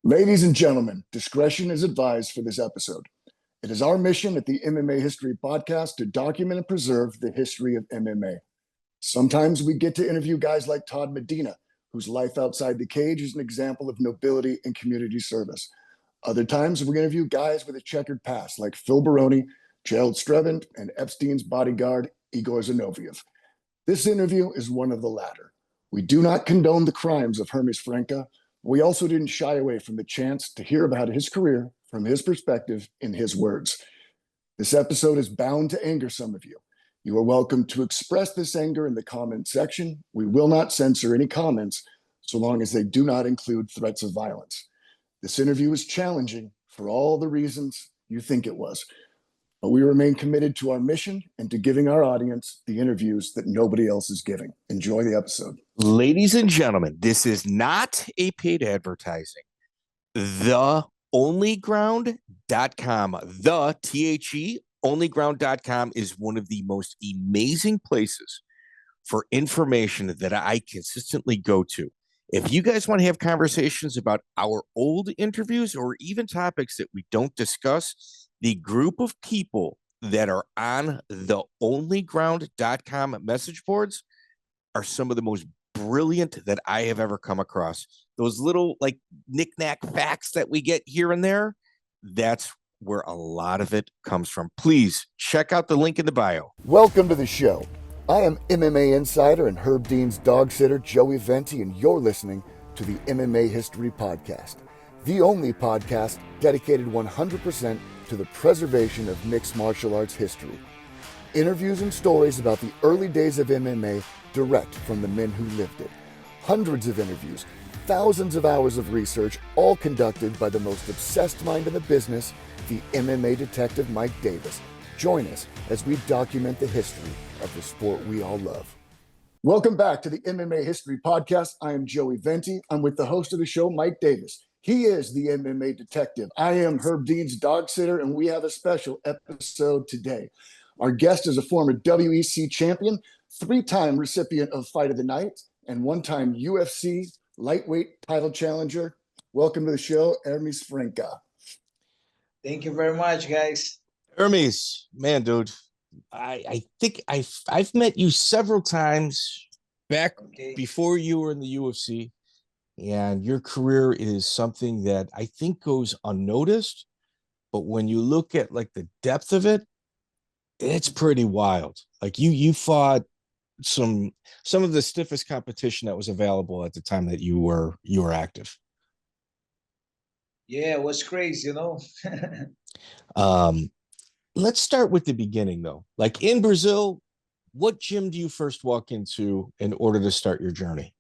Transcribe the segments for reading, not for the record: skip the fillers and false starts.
Ladies and gentlemen, discretion is advised for this episode. It is our mission at the MMA History Podcast to document and preserve the history of MMA. Sometimes we get to interview guys like Todd Medina, whose life outside the cage is an example of nobility and community service. Other times we interview guys with a checkered past like Phil Baroni, Gerald Strevin, and Epstein's bodyguard, Igor Zinoviev. This interview is one of the latter. We do not condone the crimes of Hermes Franca. We also didn't shy away from the chance to hear about his career from his perspective in his words. This episode is bound to anger some of you. You are welcome to express this anger in the comment section. We will not censor any comments so long as they do not include threats of violence. This interview is challenging for all the reasons you think it was, but we remain committed to our mission and to giving our audience the interviews that nobody else is giving. Enjoy the episode. Ladies and gentlemen, this is not a paid advertising. TheOnlyGround.com, onlyground.com is one of the most amazing places for information that I consistently go to. If you guys want to have conversations about our old interviews or even topics that we don't discuss, the group of people that are on the onlyground.com message boards are some of the most brilliant that I have ever come across. Those little like knick-knack facts that we get here and there, that's where a lot of it comes from. Please check out the link in the bio. Welcome to the show. I am MMA insider and Herb Dean's dog sitter, Joey Venti, and you're listening to the MMA History Podcast, the only podcast dedicated 100% to the preservation of mixed martial arts history. Interviews and stories about the early days of MMA direct from the men who lived it. Hundreds of interviews, thousands of hours of research, all conducted by the most obsessed mind in the business, the MMA detective Mike Davis. Join us as we document the history of the sport we all love. Welcome back to the MMA History Podcast. I am Joey Venti. I'm with the host of the show, Mike Davis. He is the MMA detective. I am Herb Dean's dog sitter, and we have a special episode today. Our guest is a former WEC champion, three-time recipient of Fight of the Night, and one-time UFC lightweight title challenger. Welcome to the show, Hermes Franca. Thank you very much, guys. Hermes, man, dude, I think I've met you several times back before you were in the UFC, and your career is something that I think goes unnoticed. But when you look at like the depth of it, it's pretty wild. Like you fought some of the stiffest competition that was available at the time that you were active. Yeah, it was crazy, Let's start with the beginning, though. Like in Brazil, what gym do you first walk into in order to start your journey?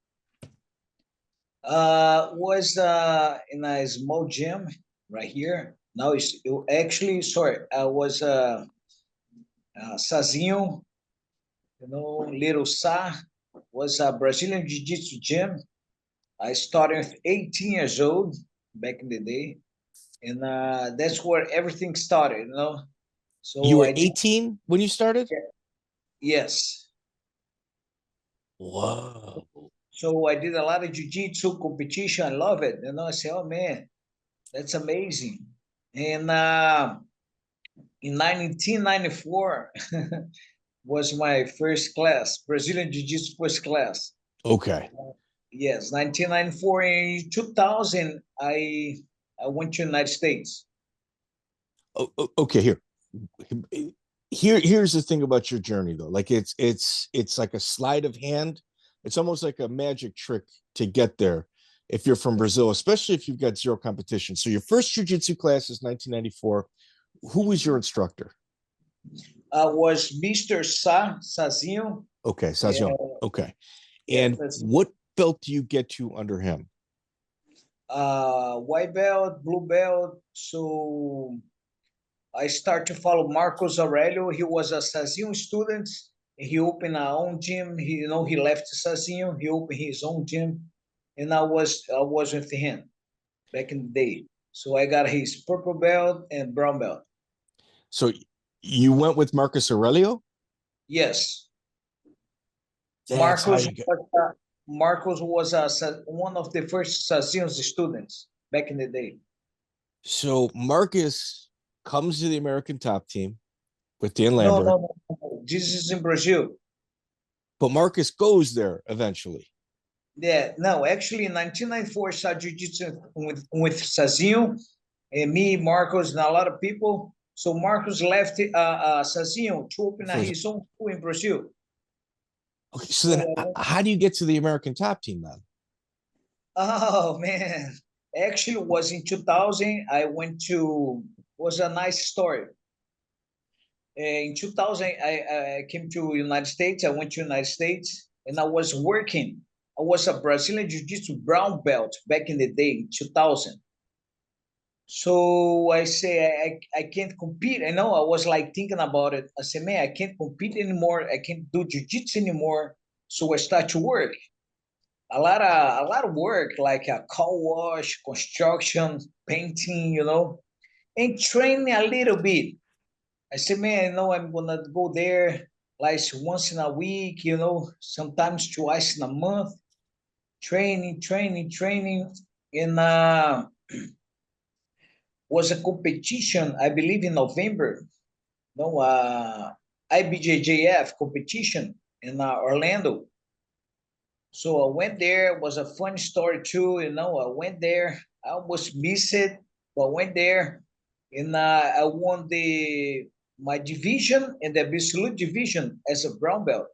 Was in a small gym right here. Now I was Sazinho, Little Sa, was a Brazilian Jiu Jitsu gym. I started with 18 years old back in the day, and that's where everything started, So you were 18 when you started? Yes. Whoa. So I did a lot of jiu-jitsu competition. I love it. I say, oh, man, that's amazing. And in 1994 was my first class, Brazilian Jiu-Jitsu first class. Okay. Yes, 1994. In 2000, I went to the United States. Okay, here's the thing about your journey, though. Like it's like a sleight of hand. It's almost like a magic trick to get there if you're from Brazil, especially if you've got zero competition. So your first jiu-jitsu class is 1994. Who was your instructor? Was Mr. Sazinho. Okay, Sazinho. Okay. And what belt do you get to under him? White belt, blue belt. So I start to follow Marcos Aurelio. He was a Sazinho student. He opened our own gym. He left Sazinho. He opened his own gym, and I was with him back in the day. So I got his purple belt and brown belt. So you went with Marcos Aurelio? Yes. Marcos was one of the first Sazinho's students. back in the day. So Marcus comes to the American top team with Dan No, Lambert. no. This is in Brazil. But Marcus goes there eventually. Yeah, no, actually in 1994, I started jiu-jitsu with Sazinho, and me, Marcos, and a lot of people. So Marcos left Sazinho to open his own school in Brazil. Okay, so then how do you get to the American top team then? Oh, man. Actually, it was in 2000. I went to, was a nice story. In 2000, I came to United States. I went to United States, and I was working. I was a Brazilian Jiu-Jitsu brown belt back in the day, in 2000. So I say I can't compete. I know I was like thinking about it. I said, man, I can't compete anymore. I can't do jiu-jitsu anymore. So I start to work. A lot of work, like a car wash, construction, painting, and training a little bit. I said, man, I'm gonna go there like once in a week, sometimes twice in a month, training. And was a competition, I believe in November, IBJJF competition in Orlando. So I went there. It was a fun story too. I went there. I almost missed it, but I went there, and I won my division in the absolute division as a brown belt.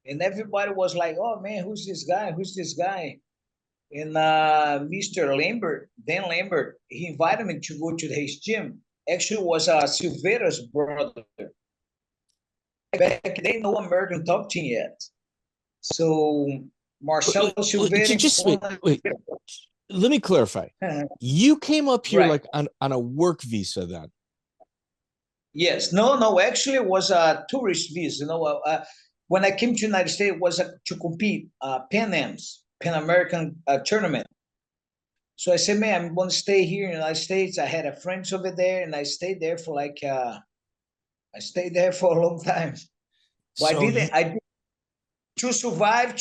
And everybody was like, "Oh man, who's this guy? Who's this guy?" And Mr. Lambert, Dan Lambert, he invited me to go to his gym. Actually, it was Silveira's brother. Back then, no American top team yet. So Marcelo Silveira. Just wait. Let me clarify. You came up here like on a work visa then? Yes. No. Actually, it was a tourist visa. When I came to the United States, it was to compete Pan American tournament. So I said, man, I'm going to stay here in the United States. I had a friends over there, and I stayed there for a long time. But So I did to survive,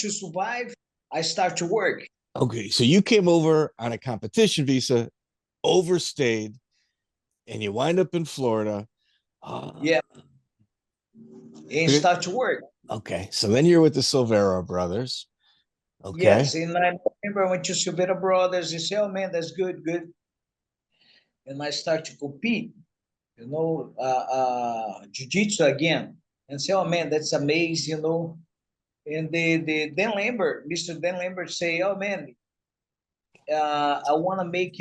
I start to work. Okay, so you came over on a competition visa, overstayed, and you wind up in Florida. Yeah. And start to work. Okay, so then you're with the Silveira brothers. Okay. Yes, and I remember I went to Silveira brothers. They say, "Oh man, that's good." And I start to compete, jiu-jitsu again, and say, "Oh man, that's amazing," And the Dan Lambert, Mr. Dan Lambert, say, "Oh man, I want to make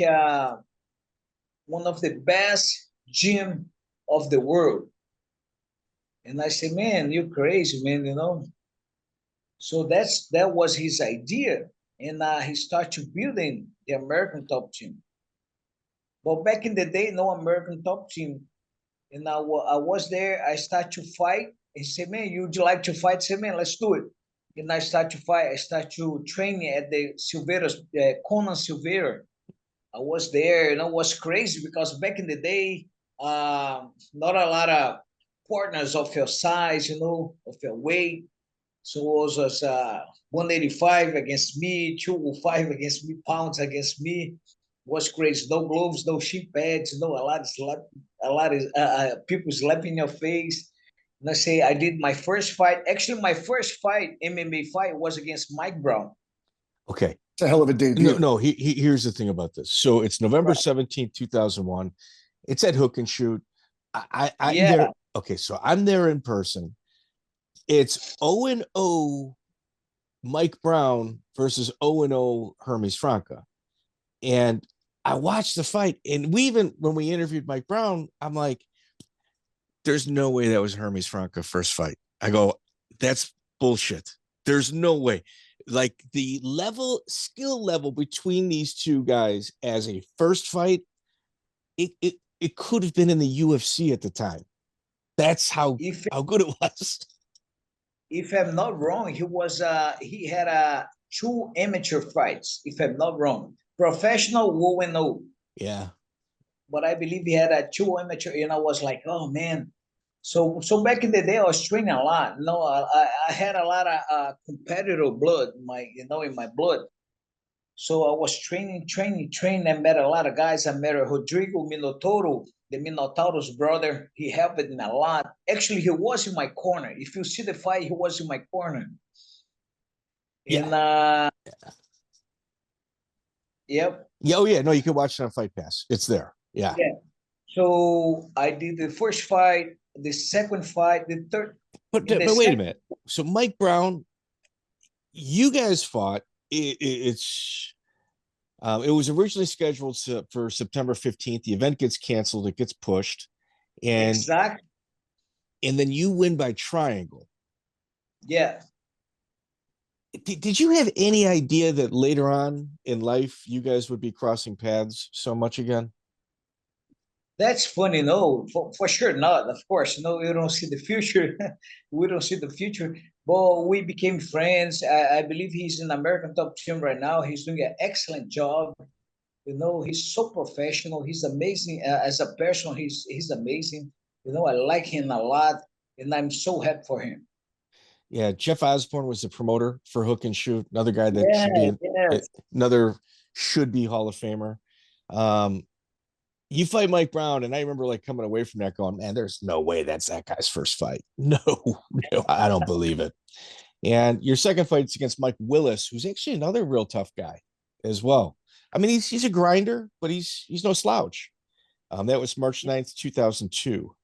one of the best gym of the world." And I say, "Man, you're crazy, man," So that was his idea, and he started building the American top team. But back in the day, no American top team, and I was there. I started to fight. He said, "Man, you'd like to fight?" I said, "Man, let's do it." And I start to fight. I start to train at the Silveira's, Conan Silveira. I was there, it was crazy because back in the day, not a lot of partners of your size, of your weight. So it was 185 against me, 205 against me, pounds against me. It was crazy. No gloves, no shin pads, a lot of people slapping your face. And I say I did my first fight. Actually, my first fight, MMA fight, was against Mike Brown. Okay. It's a hell of a debut. No, here's the thing about this. So it's November 17th, 2001. It's at Hook and Shoot. I'm there. Okay, so I'm there in person. It's 0-0 Mike Brown versus 0-0 Hermes Franca. And I watched the fight, and when we interviewed Mike Brown, I'm like, there's no way that was Hermes Franca first fight. I go, that's bullshit. There's no way. Like the skill level between these two guys as a first fight, it could have been in the UFC at the time. That's how good it was. If I'm not wrong, he had 2 amateur fights, if I'm not wrong. Professional 0-0. Yeah. But I believe he had 2 amateur, and I was like, oh man. So back in the day, I was training a lot. I had a lot of competitive blood in my blood. So I was training. I met a lot of guys. I met Rodrigo Minotauro, the Minotauro's brother. He helped me a lot. Actually, he was in my corner. If you see the fight, he was in my corner. Yeah. And yep. Yeah. Oh yeah. No, you can watch it on Fight Pass. It's there. Yeah. Yeah. So I did the first fight, the second fight, the third. But wait a minute. So Mike Brown, you guys fought. It was originally scheduled for September 15th. The event gets canceled. It gets pushed, and exactly. And then you win by triangle. Yeah. Did you have any idea that later on in life you guys would be crossing paths so much again? That's funny. No, for sure not. Of course, no, you don't see the future. We don't see the future. But we became friends. I believe he's in American top team right now. He's doing an excellent job. He's so professional. He's amazing as a person. He's amazing. I like him a lot, and I'm so happy for him. Yeah, Jeff Osborne was the promoter for Hook and Shoot. Another guy that should be another should be Hall of Famer. You fight Mike Brown, and I remember like coming away from that going, man, there's no way that's that guy's first fight. No, I don't believe it. And your second fight's against Mike Willis, who's actually another real tough guy as well. I mean, he's a grinder, but he's no slouch. That was March 9th, 2002.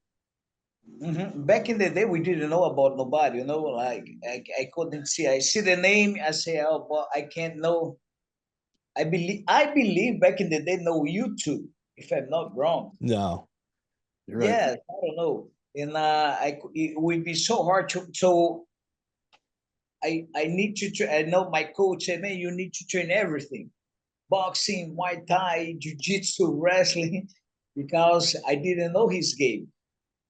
Mm-hmm. Back in the day, we didn't know about nobody, like I couldn't see. I see the name, I say, oh, but I can't know. I believe back in the day, no YouTube, if I'm not wrong. No. You're right. Yes, I don't know. And it would be so hard to, so I need to, I know my coach said, man, you need to train everything. Boxing, Muay Thai, Jiu Jitsu, wrestling, because I didn't know his game.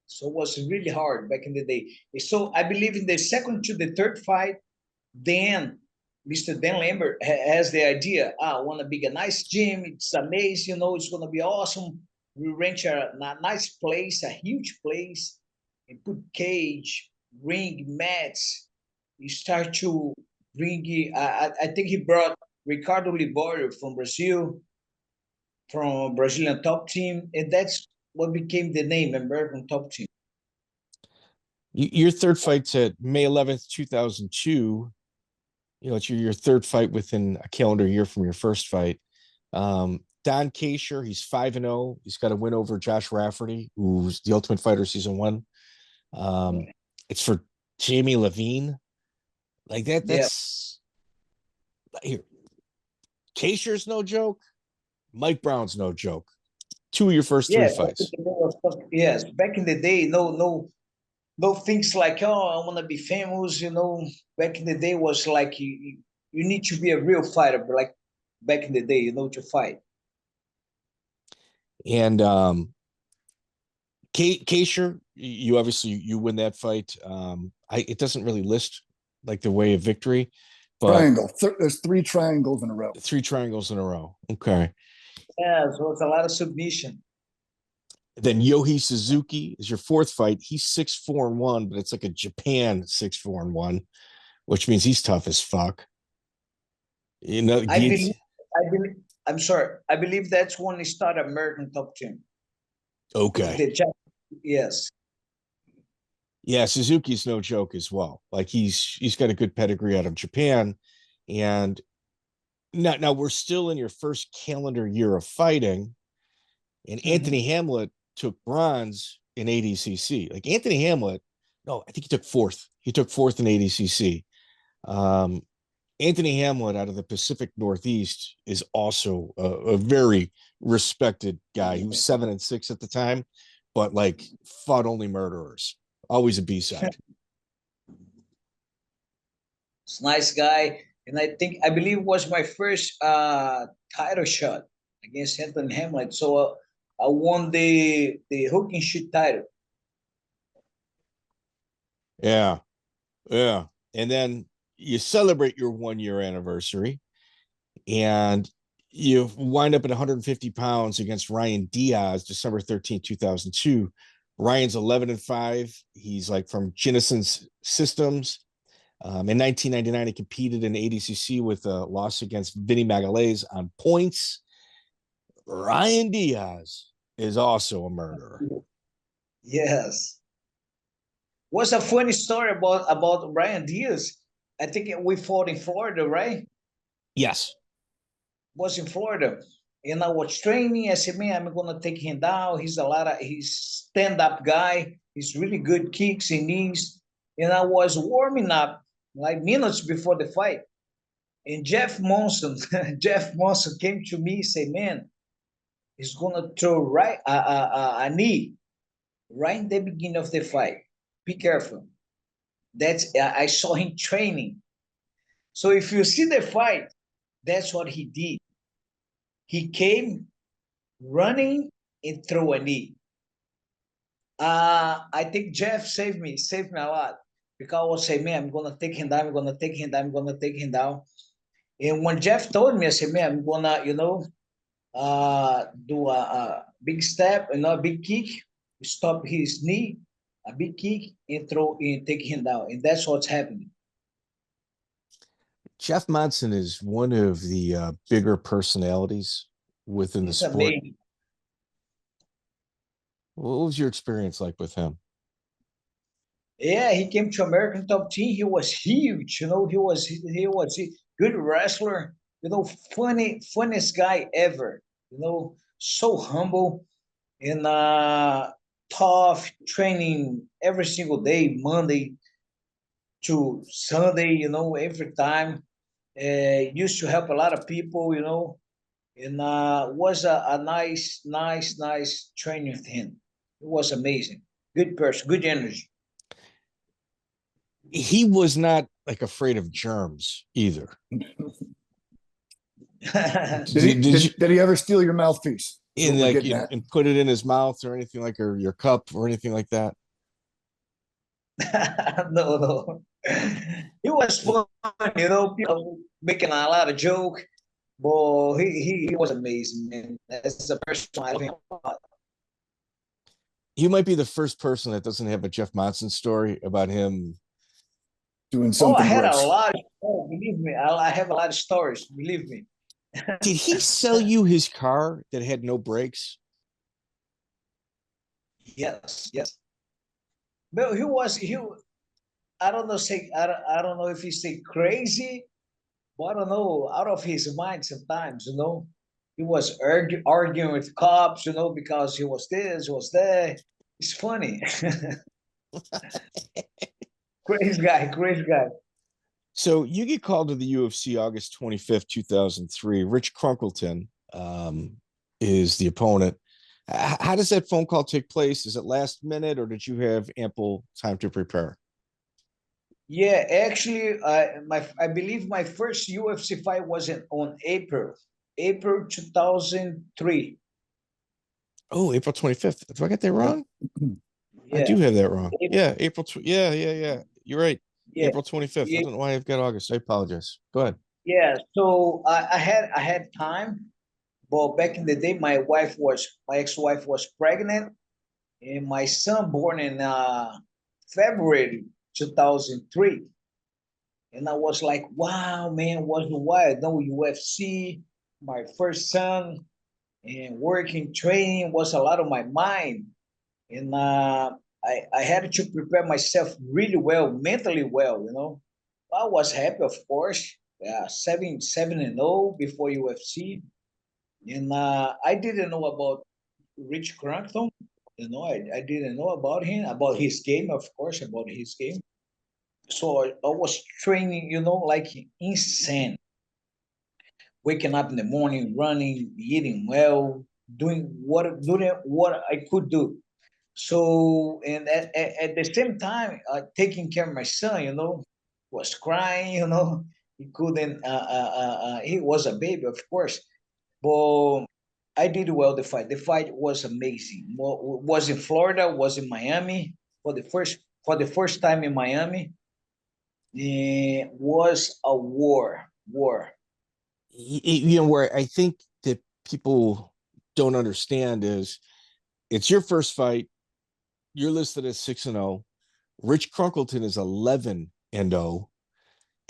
So it was really hard back in the day. So I believe in the second to the third fight, Dan, Mr. Dan Lambert has the idea. I want to be a nice gym. It's amazing. It's going to be awesome. We rent a nice place, a huge place, and put cage, ring, mats. You start to bring. I think he brought Ricardo Liborio from Brazil, from Brazilian top team, and that's what became the name American top team. Your third fight's at May 11th, 2002. It's your third fight within a calendar year from your first fight. Don Kaecher, he's 5-0. He's got a win over Josh Rafferty, who's the Ultimate Fighter season 1. It's for Jamie Levine. Like that. That's here. Kaesher's no joke. Mike Brown's no joke. 2 of your first 3 fights. Yes, back in the day, no things like, oh, I want to be famous. Back in the day was like you need to be a real fighter, but like back in the day, to fight. And Kaecher, you obviously you win that fight. It doesn't really list like the way of victory, but triangle. There's 3 triangles in a row. 3 triangles in a row. Okay. Yeah, so it's a lot of submission. Then Yohei Suzuki is your 4th fight. He's 6-4-1, but it's like a Japan 6-4-1, which means he's tough as fuck. I believe. I'm sorry. I believe that's when he started American top team. Okay. Yes. Yeah, Suzuki's no joke as well. Like he's got a good pedigree out of Japan, and now we're still in your first calendar year of fighting, and Anthony Hamlett took bronze in ADCC. Like Anthony Hamlett, no, I think he took 4th. He took 4th in ADCC. Anthony Hamlett out of the Pacific Northeast is also a very respected guy. He was 7-6 at the time, but like fought only murderers. Always a B-side. It's a nice guy. And I believe it was my first title shot against Anthony Hamlett. So I won the hook and shoot title. Yeah. Yeah. And then you celebrate your 1-year anniversary and you wind up at 150 pounds against Ryan Diaz, December 13th, 2002. Ryan's 11-5. He's like from Jinnison Systems. In 1999, he competed in ADCC with a loss against Vinny Magalhaes on points. Ryan Diaz is also a murderer. Yes. What's a funny story about Ryan Diaz? I think we fought in Florida, right? Yes. Was in Florida. And I was training. I said, man, I'm gonna take him down. He's stand-up guy. He's really good kicks and knees. And I was warming up like minutes before the fight. And Jeff Monson, Jeff Monson came to me and said, man, he's gonna throw right a knee right in the beginning of the fight. Be careful. I saw him training. So if you see the fight, that's what he did. He came running and threw a knee. I think Jeff saved me a lot, because I was saying, man, I'm gonna take him down, I'm gonna take him down, I'm gonna take him down. And when Jeff told me, I said, man, I'm gonna, do a big step, a big kick, stop his knee, a big kick, and throw and take him down. And that's what's happening. Jeff Monson is one of the bigger personalities within the sport. Amazing. What was your experience like with him? Yeah, he came to American Top Team. He was huge, he was a good wrestler, funniest guy ever, so humble and tough, training every single day, Monday to Sunday, every time. Used to help a lot of people, and was a nice training with him. It was amazing. Good person, good energy. He was not like afraid of germs either. Did he ever steal your mouthpiece? And put it in his mouth or anything like, or your cup or anything like that? No. It was fun, people making a lot of joke, but he was amazing, man. As a person, I love him a lot. You might be the first person that doesn't have a Jeff Monson story about him doing something. I had a lot of stories, believe me. I have a lot of stories, believe me. Did he sell you his car that had no brakes? Yes. But I don't know if he say crazy, but I don't know, out of his mind sometimes, He was arguing with cops, because he was this, was that. It's funny. Crazy guy. So you get called to the UFC August 25th, 2003. Rich Crunkilton is the opponent. How does that phone call take place? Is it last minute, or did you have ample time to prepare? Yeah, actually, I believe my first UFC fight was on April 2003. Oh, April 25th. Do I get that wrong? Yeah. I do have that wrong. Yeah, April. Yeah. You're right. Yeah. April 25th. Yeah. I don't know why I've got August. I apologize. Go ahead. Yeah. So I had time, but back in the day, my ex-wife was pregnant, and my son born in February 2003. And I was like, wow, man, was wild. No UFC, my first son, and working, training was a lot on my mind. And I had to prepare myself really well, mentally well. I was happy, of course. 7-0 before UFC. And I didn't know about Rich Crunkton. I didn't know about him, about his game, of course, about his game. So I was training, like insane. Waking up in the morning, running, eating well, doing what I could do. So, and at the same time, taking care of my son, was crying, he couldn't, he was a baby, of course, but I did well the fight. The fight was amazing. Was in Florida, was in Miami for the first time in Miami. It was a war. Where I think that people don't understand is it's your first fight. You're listed as 6-0. Rich Crunkilton is 11-0.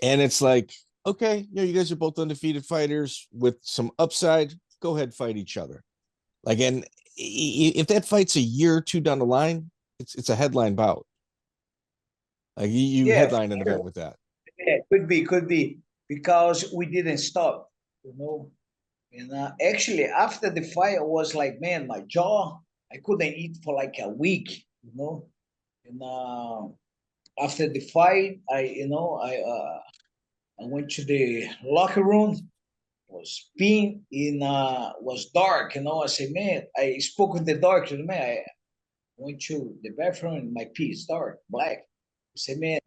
And it's like, okay, you know, you guys are both undefeated fighters with some upside. Go ahead, fight each other. Like, and if that fight's a year or two down the line, it's a headline bout. Like you Yeah, headline an sure. event with that. Yeah, could be because we didn't stop, you know. And actually, after the fight, I was like, man, my jaw, I couldn't eat for like a week, you know. And after the fight, I went to the locker room. Was peeing in was dark, you know. I said, man, I spoke with the doctor, man. I went to the bathroom and my pee is dark, black. I said, man,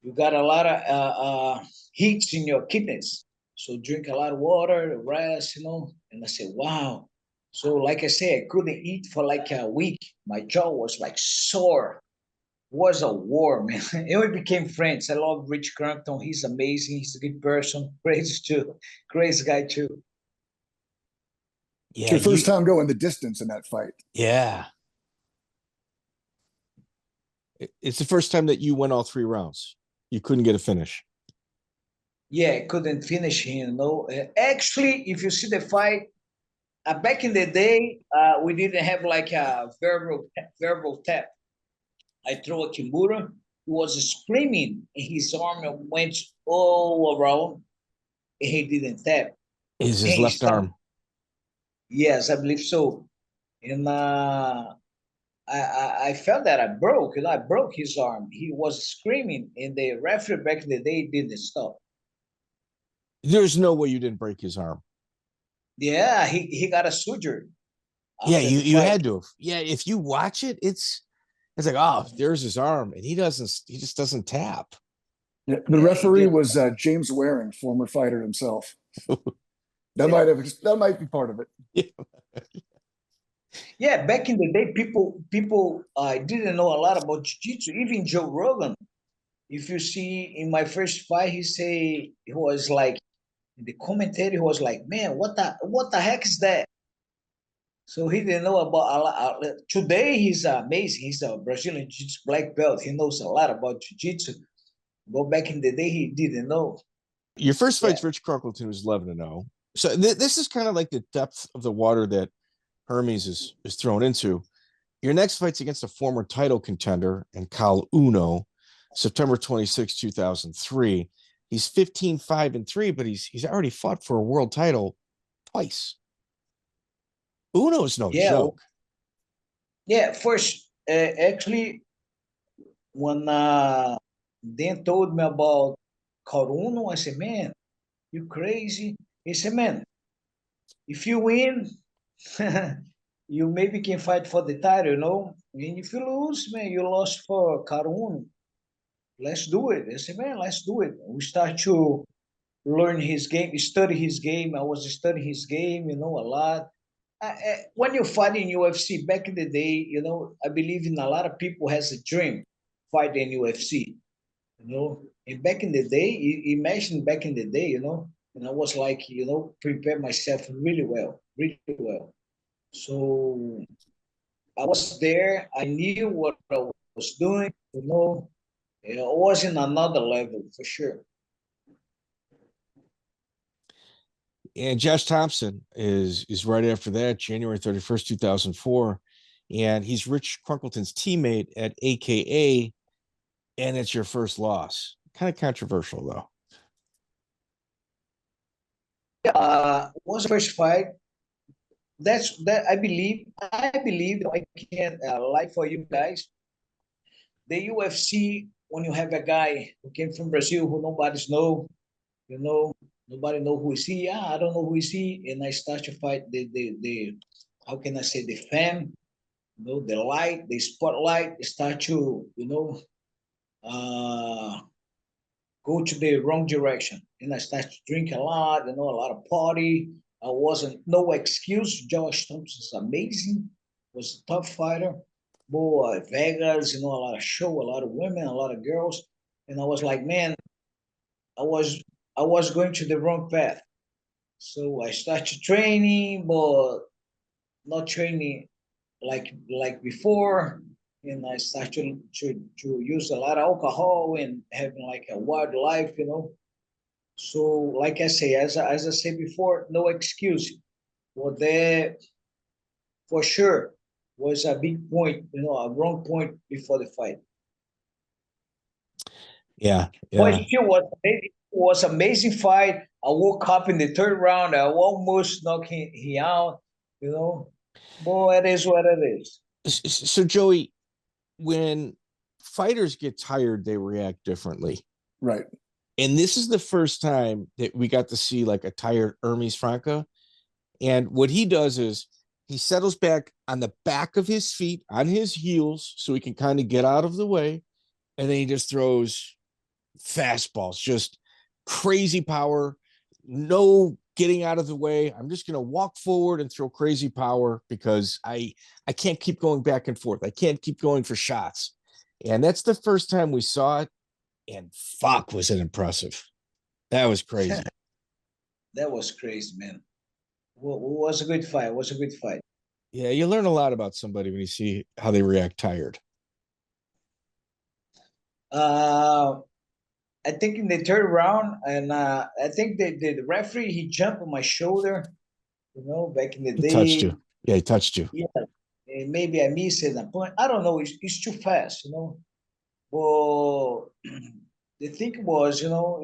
you got a lot of heat in your kidneys. So drink a lot of water, rest, you know. And I said, wow. So like I said, I couldn't eat for like a week. My jaw was like sore. It was a war, man. And we became friends. I love Rich Crunkton. He's amazing. He's a good person. Crazy too. Crazy guy too. It's Yeah, your first time going the distance in that fight. yeah. It's the first time that you went all 3 rounds. You couldn't get a finish. Yeah, I couldn't finish him, you know. Actually, if you see the fight, back in the day, we didn't have like a verbal tap. I throw a Kimura. He was screaming, and his arm went all around, and he didn't tap. Is And his he left stopped. arm? Yes, I believe so. And I felt that I broke, and I broke his arm. He was screaming, and the referee back in the day didn't stop. There's no way you didn't break his arm. Yeah, he got a suture Yeah, after the you fight. had to have. Yeah, if you watch it, it's like, oh, there's his arm, and he just doesn't tap. Yeah, the Yeah, he referee did. was James Waring, former fighter himself. That Yeah. might be part of it. Yeah, back in the day, people didn't know a lot about jiu-jitsu. Even Joe Rogan, if you see in my first fight, he was like in the commentary, he was like, man, what the heck is that? So he didn't know about a lot. Today he's amazing. He's a Brazilian jiu-jitsu black belt. He knows a lot about jiu-jitsu. But back in the day, he didn't know. Your first Yeah. fight's Rich Crunkleton was 11-0. So this is kind of like the depth of the water that Hermes is thrown into. Your next fight's against a former title contender and Caol Uno, September 26, 2003. He's 15-5-3, but he's already fought for a world title twice. Uno's no Yeah. joke. Yeah. First, actually, when Dan told me about Caol, I said, man, you crazy? He said, man, if you win, you maybe can fight for the title, you know? And if you lose, man, you lost for Caol. Let's do it. I said, man, let's do it. We start to learn his game, study his game. I was studying his game, you know, a lot. When you fight in UFC back in the day, you know, I believe in a lot of people has a dream fight in UFC, you know. And back in the day, imagine back in the day, you know, and I was like, you know, prepare myself really well, really well. So I was there. I knew what I was doing, you know. I was in another level for sure. And Josh Thomson is right after that, January 31st, 2004. And he's Rich Crunkleton's teammate at AKA, and it's your first loss. Kind of controversial, though. Was the first fight. That's that. I believe I can lie for you guys. The UFC, when you have a guy who came from Brazil who nobody's know, you know, nobody know who is he. Yeah, I don't know who is he, and I start to fight the how can I say the fam, you know, the light, the spotlight, start to uh, go to the wrong direction, and I start to drink a lot, you know, a lot of party. I wasn't no excuse. Josh Thompson is amazing. Was a tough fighter. Boy, Vegas, you know, a lot of show, a lot of women, a lot of girls, and I was like, man, I was I was going to the wrong path. So I started training, but not training like before. and I started to use a lot of alcohol and having like a wild life, you know. So, like I say, as I said before, no excuse. Well, that for sure was a big point, you know, a wrong point before the fight. Yeah, But yeah. it still was amazing fight. I woke up in the third round. I almost knocked him out, you know. But it is what it is. So Joey, when fighters get tired, they react differently. Right. And this is the first time that we got to see like a tired Hermes Franca. And what he does is he settles back on the back of his feet, on his heels, so he can kind of get out of the way. And then he just throws fastballs, just crazy power, no getting out of the way. I'm just going to walk forward and throw crazy power because I can't keep going back and forth. I can't keep going for shots. And that's the first time we saw it. And fuck, was it impressive. That was crazy. That was crazy, man. Well, it was a good fight. It was a good fight. Yeah, you learn a lot about somebody when you see how they react tired. I think in the third round, and I think the referee he jumped on my shoulder, you know, back in the He day. touched you. Yeah, he touched you. Yeah, and maybe I missed it. A point. I don't know. It's too fast, you know. Well, the thing was, you know,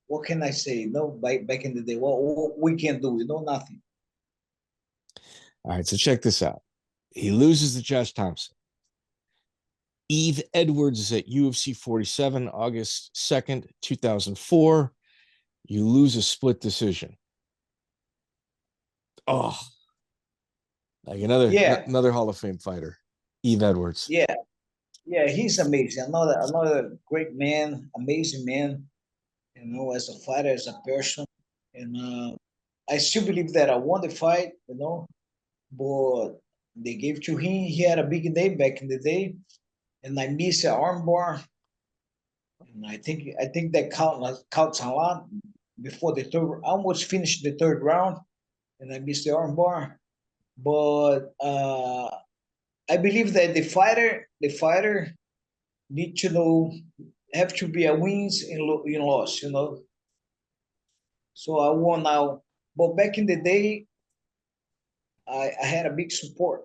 what can I say? You know, back in the day, what we can do, you know, nothing. All right, so check this out. He loses to Josh Thomson. Yves Edwards is at UFC 47, August 2nd, 2004. You lose a split decision. Oh, like another Hall of Fame fighter, Yves Edwards. Yeah, yeah, he's amazing. Another great man, amazing man. You know, as a fighter, as a person, and I still believe that I won the fight. You know, but they gave to him. He had a big day back in the day, and I missed an armbar. And I think that counts a lot. Before the third, I almost finished the third round, and I missed the armbar. But I believe that the fighter need to know, have to be a wins in loss, you know. So I won now. But back in the day, I had a big support.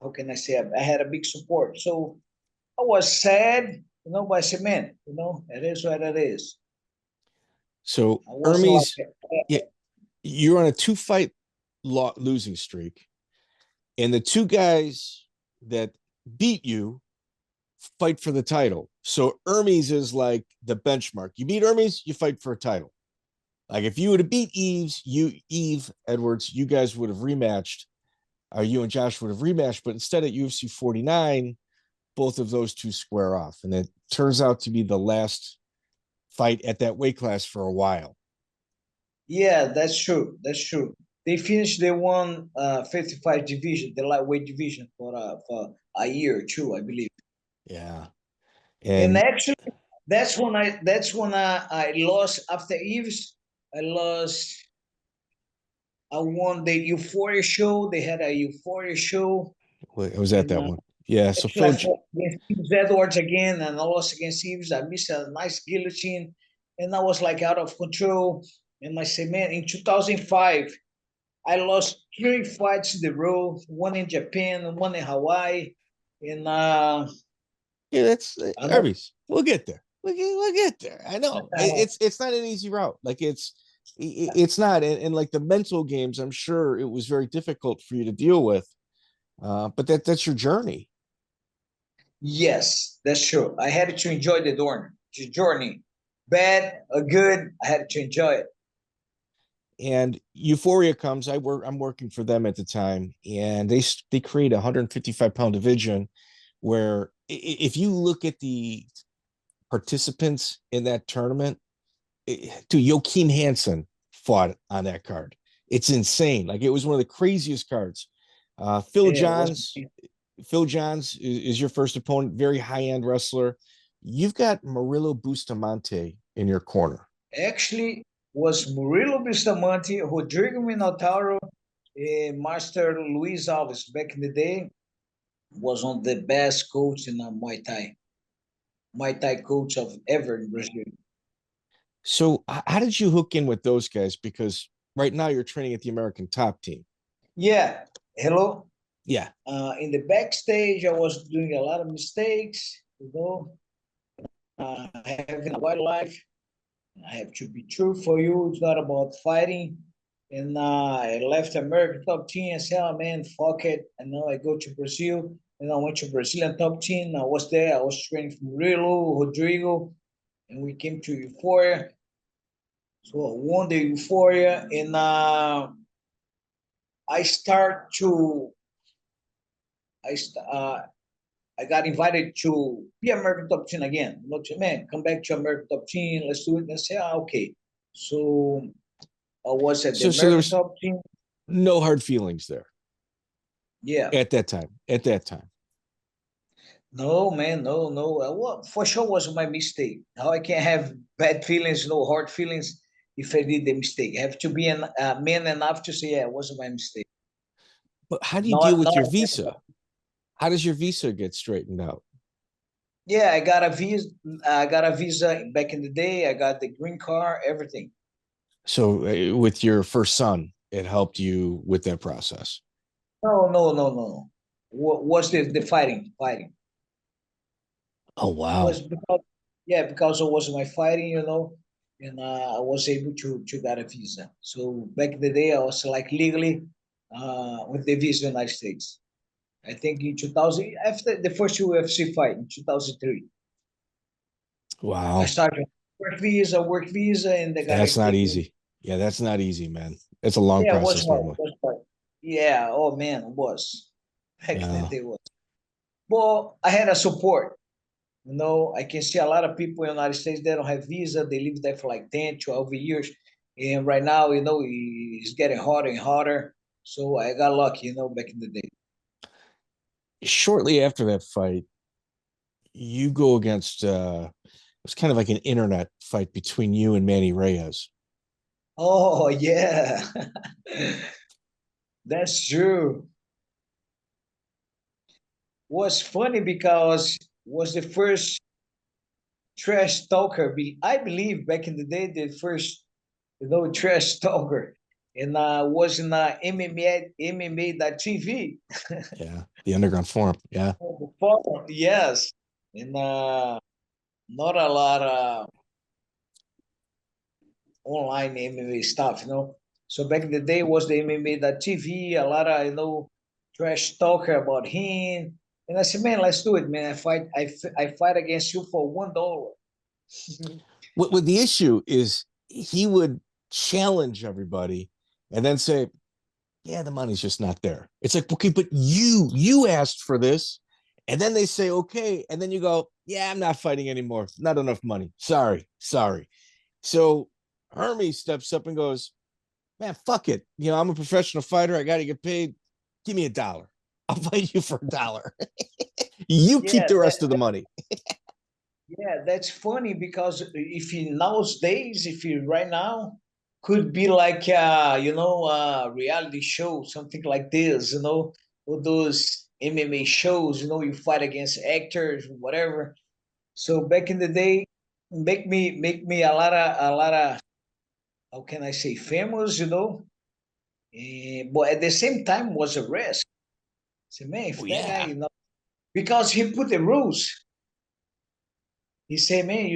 How can I say? I had a big support. So I was sad, you know, but I said, man, you know, it is what it is. So I wasn't like, Hermes, yeah, you're on a 2-fight losing streak, and the two guys that beat you fight for the title. So Hermes is like the benchmark. You beat Hermes, you fight for a title. Like if you would have beat Yves Edwards, you guys would have rematched, or you and Josh would have rematched. But instead at UFC 49, both of those two square off. And it turns out to be the last fight at that weight class for a while. yeah, that's true. That's true. They finished the 155 division, the lightweight division, for a year or two, I believe. Yeah. And And actually, that's when I lost after Yves. I lost. I won the Euphoria show. They had a Euphoria show, it was at and that one. Yeah. So actually I Phil, fought against Yves Edwards again, and I lost against Yves. I missed a nice guillotine, and I was like out of control. And I said, man, in 2005, I lost 3 fights in the row, one in Japan, one in Hawaii, and yeah, that's I know. Hermes. We'll get there. We'll get there. I know it's not an easy route. Like it's not. And like the mental games, I'm sure it was very difficult for you to deal with. But that's your journey. Yes, that's true. I had to enjoy the journey. Bad or good, I had to enjoy it. And Euphoria comes. I'm working for them at the time, and they create a 155-pound division where if you look at the participants in that tournament, dude, Joachim Hansen fought on that card. It's insane. Like it was one of the craziest cards. Phil Yeah, it was. Johns. Phil Johns is your first opponent, very high-end wrestler. You've got Murilo Bustamonte in your corner. Actually was Murilo Bustamonte, Rodrigo Minotauro, Master Luis Alves back in the day. was one of the best coach in Muay Thai coach of ever in Brazil. So how did you hook in with those guys? Because right now you're training at the American Top Team. Yeah. Hello. Yeah. In the backstage, I was doing a lot of mistakes, having a wildlife. I have to be true for you. It's not about fighting. And I left American Top Team. I said, oh, man, fuck it. And now I go to Brazil. And I went to Brazilian Top Team. I was there. I was training from Murilo, Rudiger. And we came to Euphoria. So I won the Euphoria. And I start to... I got invited to be American Top Team again. You know, man, come back to American Top Team. Let's do it. And I said, okay. So I was at the So there American was Top Team. no hard feelings there. Yeah. At that time. No, man, no. Well, for sure was my mistake. How I can have bad feelings, no hard feelings if I did the mistake. I have to be a man enough to say, yeah, it wasn't my mistake. But how do you deal with Not your visa? How does your visa get straightened out? Yeah, I got a visa. I got a visa back in the day. I got the green card, everything. So with your first son, it helped you with that process. No. Was the fighting? Oh wow! Was because it was my fighting, and I was able to get a visa. So back in the day, I was like legally with the visa in the United States. I think in 2000, after the first UFC fight in 2003, I Wow, started work visa, and they got that's to not take me. easy. Yeah, that's not easy, man. It's a long Yeah, it was process hard. normally. It was hard. Yeah, oh man, it was. Back in the Yeah. day, it was. Well, I had a support. I can see a lot of people in the United States, they don't have visa. They live there for like 10, 12 years. And right now, it's getting hotter and hotter. So I got lucky, back in the day. Shortly after that fight, you go against it was kind of like an internet fight between you and Manny Reyes. Oh, yeah. That's true. Was funny because was the first trash talker. I believe back in the day, the first, trash talker. And was in MMA.tv. Yeah, the underground forum. Yeah. Yes. And not a lot of online MMA stuff. So back in the day was the MMA.tv, a lot of, trash talker about him. And I said, man, let's do it, man. I fight against you for $1. What the issue is, he would challenge everybody and then say, yeah, the money's just not there. It's like, okay, but you asked for this. And then they say, okay. And then you go, yeah, I'm not fighting anymore. Not enough money. Sorry. So Hermes steps up and goes, man, fuck it. I'm a professional fighter. I got to get paid. Give me $1. I'll fight you for $1. You keep Yeah, the rest of the money. yeah, that's funny because if you nowadays, if you right now could be like reality show, something like this, all those MMA shows, you fight against actors, whatever. So back in the day, make me a lot of how can I say famous. But at the same time was a risk. Say, man, if Oh, that guy, yeah. because he put the rules. He said, man,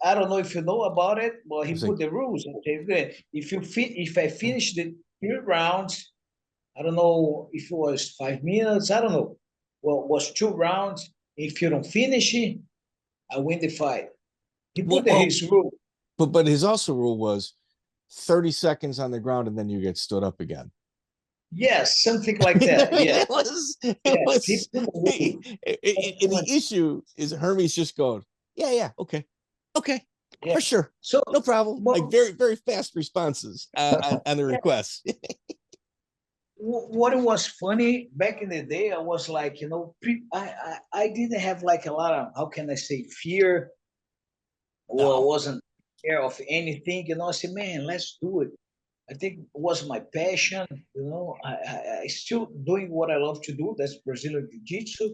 I don't know if you know about it, but he It's like, put the rules. Okay, if I finish the 3 rounds, I don't know if it was 5 minutes, I don't know. Well, it was 2 rounds. If you don't finish it, I win the fight. He put well, his rule. but his also rule was 30 seconds on the ground and then you get stood up again. Yes, something like that. Yeah. it was, Yes, he put the rule. and the issue is Hermes just going, yeah, okay, Yeah. for sure. So, No problem. Like well, very, very fast responses on the requests. what it was funny back in the day, I was like, I didn't have like a lot of, how can I say, fear, or No. wasn't scared of anything. I said, man, let's do it. I think it was my passion. I still doing what I love to do. That's Brazilian Jiu-Jitsu.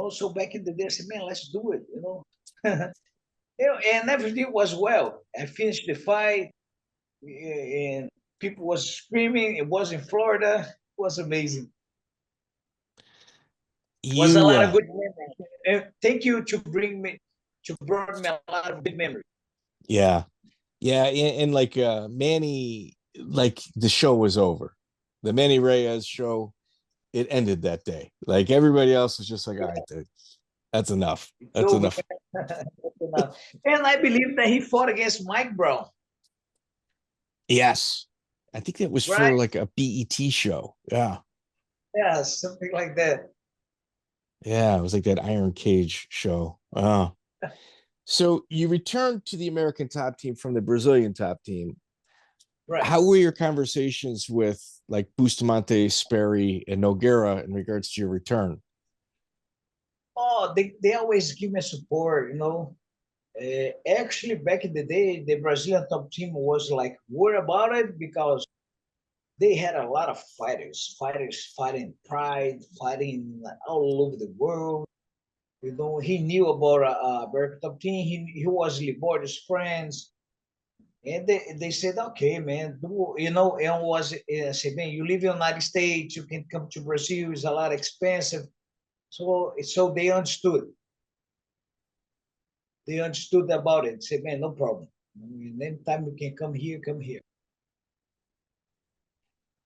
So back in the day, I said, man, let's do it. And everything was well. I finished the fight, and people was screaming. It was in Florida. It was amazing. It was a lot of good memories. And thank you to bring me a lot of good memories. Yeah. And like Manny, like the show was over. The Manny Reyes show, it ended that day. Like everybody else was just like, all right, dude, that's enough. That's enough. And I believe that he fought against Mike Brown. Yes. I think that was for like a BET show. Yeah. Yeah, something like that. Yeah, it was like that Iron Cage show. So you returned to the American top team from the Brazilian top team. Right. How were your conversations with like Bustamonte, Sperry, and Nogueira in regards to your return? Oh, they always give me support, Actually, back in the day, the Brazilian top team was like worried about it because they had a lot of fighters fighting pride, fighting all over the world. He knew about American top team. He was Libor's friends. And they said, okay, man, and was said, man, you live in the United States, you can come to Brazil, it's a lot expensive. So they understood. They understood about it. Said, man, no problem. Anytime you can come here, come here.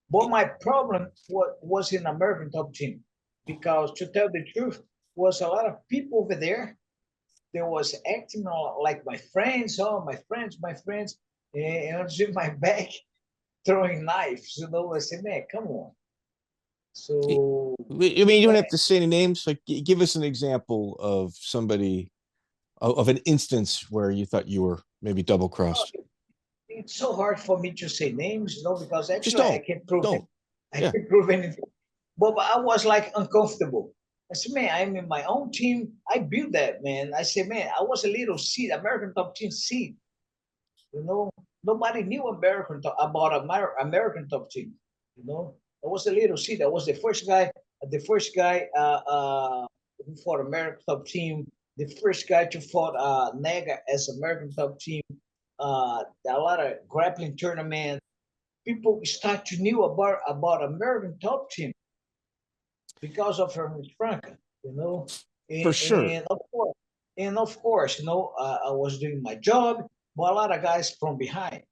But my problem was in American top team, because to tell the truth, was a lot of people over there. There was acting like my friends, my friends, and on my back throwing knives. I said, man, come on. So I mean, you don't have to say any names. Like, give us an example of somebody, of an instance where you thought you were maybe double crossed. It's so hard for me to say names, because Just actually I can't prove it. I Yeah. can't prove anything. But I was like uncomfortable. I said, man, I'm in my own team. I built that, man. I said, man, I was a little seed, American top team seed. Nobody knew about American top team. I was a little seed. I was the first guy who fought American top team, the first guy to fought Nega as American top team. A lot of grappling tournament. People start to knew about American top team because of Hermes Franca, For sure. And of course, I was doing my job, but a lot of guys from behind.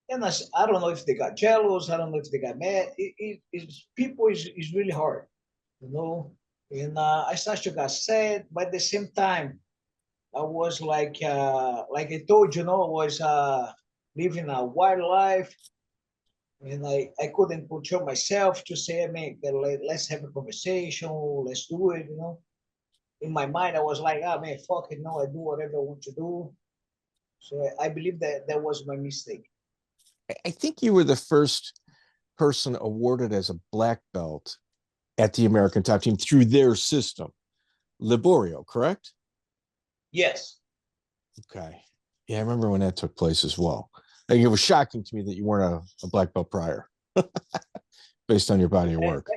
And I don't know if they got jealous. I don't know if they got mad. People is really hard, And I started to get sad, but at the same time, I was like I told you, I was living a wild life, and I couldn't control myself to say, man, let's have a conversation, let's do it, In my mind, I was like, man, fuck it, no, I do whatever I want to do. So I believe that was my mistake. I think you were the first person awarded as a black belt at the American top team through their system. Liborio, correct? Yes. Okay. Yeah, I remember when that took place as well. Like, it was shocking to me that you weren't a black belt prior, based on your body of work.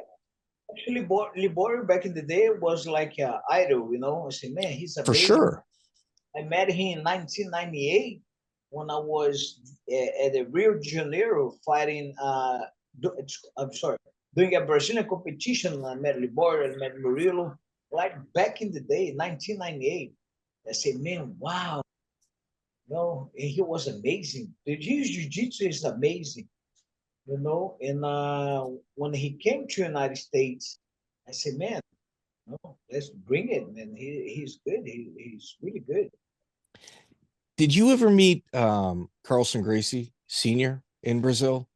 Actually, Liborio back in the day was like an idol, I said, man, he's amazing. For sure. I met him in 1998 when I was at the Rio de Janeiro fighting. I'm sorry, doing a Brazilian competition. I met Liborio, I met Murilo. Like back in the day, 1998. I said, man, wow. And he was amazing. The Jiu-Jitsu is amazing, And when he came to the United States, I said, man, let's bring it, man. He's good. He's really good. Did you ever meet Carlson Gracie Sr. in Brazil?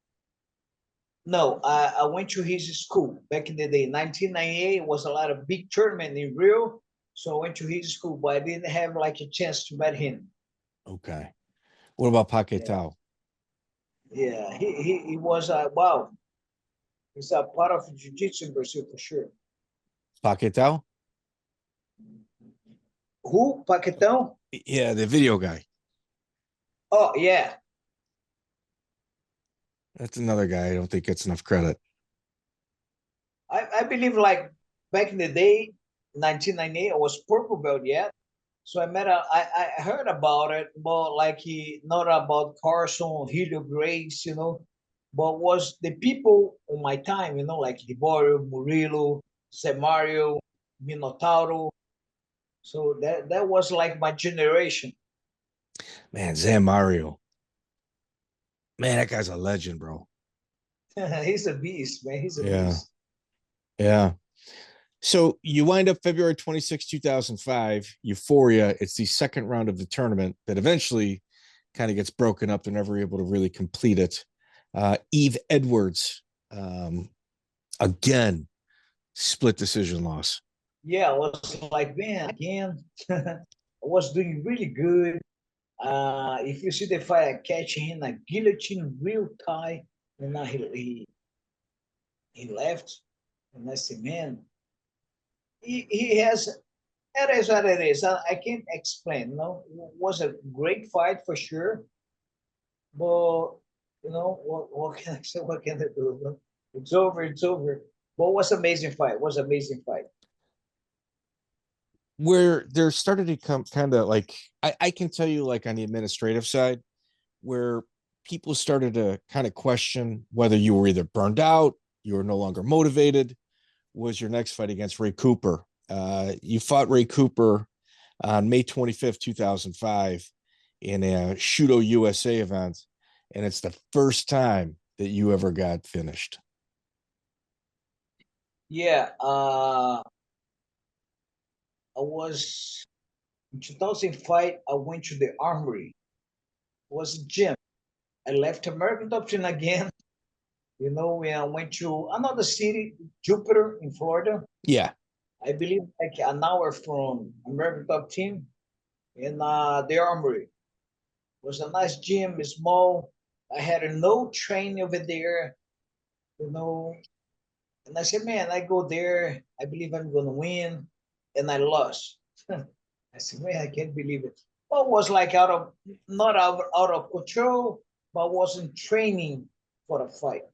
No, I went to his school back in the day. 1998 was a lot of big tournament in Rio. So I went to his school, but I didn't have like a chance to meet him. Okay. What about Pacatau? Yeah, he was, wow. He's a part of Jiu-Jitsu in Brazil for sure. Pacatau? Who? Pacatau? Yeah, the video guy. Oh, yeah. That's another guy I don't think gets enough credit. I believe like back in the day, 1998, I was purple belt yet. So I heard about it, but like he not about Carson, Helio Grace, but was the people on my time, like Liborio, Murilo, Zé Mario, Minotauro. So that was like my generation. Man, Zan Mario. Man, that guy's a legend, bro. He's a beast, man. He's a Yeah. beast. Yeah. So you wind up February 26, 2005, Euphoria. It's the second round of the tournament that eventually kind of gets broken up. They're never able to really complete it. Yves Edwards, again, split decision loss. Yeah, I was like, man, again, I was doing really good. If you see the fight, I catch him a guillotine real tight, and now he left, and I said, man, he has. It is what it is. I can't explain. No, it was a great fight for sure, but what can I say? What can I do? No? It's over. It's over. But it was amazing fight. It was amazing fight. Where there started to come kind of like, I can tell you, like on the administrative side, where people started to kind of question whether you were either burned out, you were no longer motivated, was your next fight against Ray Cooper. You fought Ray Cooper on May 25th, 2005, in a Shudo USA event. And it's the first time that you ever got finished. Yeah. I was in 2005. I went to the Armory. It was a gym. I left American Top Team again. When I went to another city, Jupiter in Florida. Yeah. I believe like an hour from American Top Team in the Armory. It was a nice gym, small. I had no training over there, you know. And I said, man, I go there. I believe I'm gonna win, and I lost. I said, man, I can't believe it. Well, it was like not out of control, but wasn't training for a fight.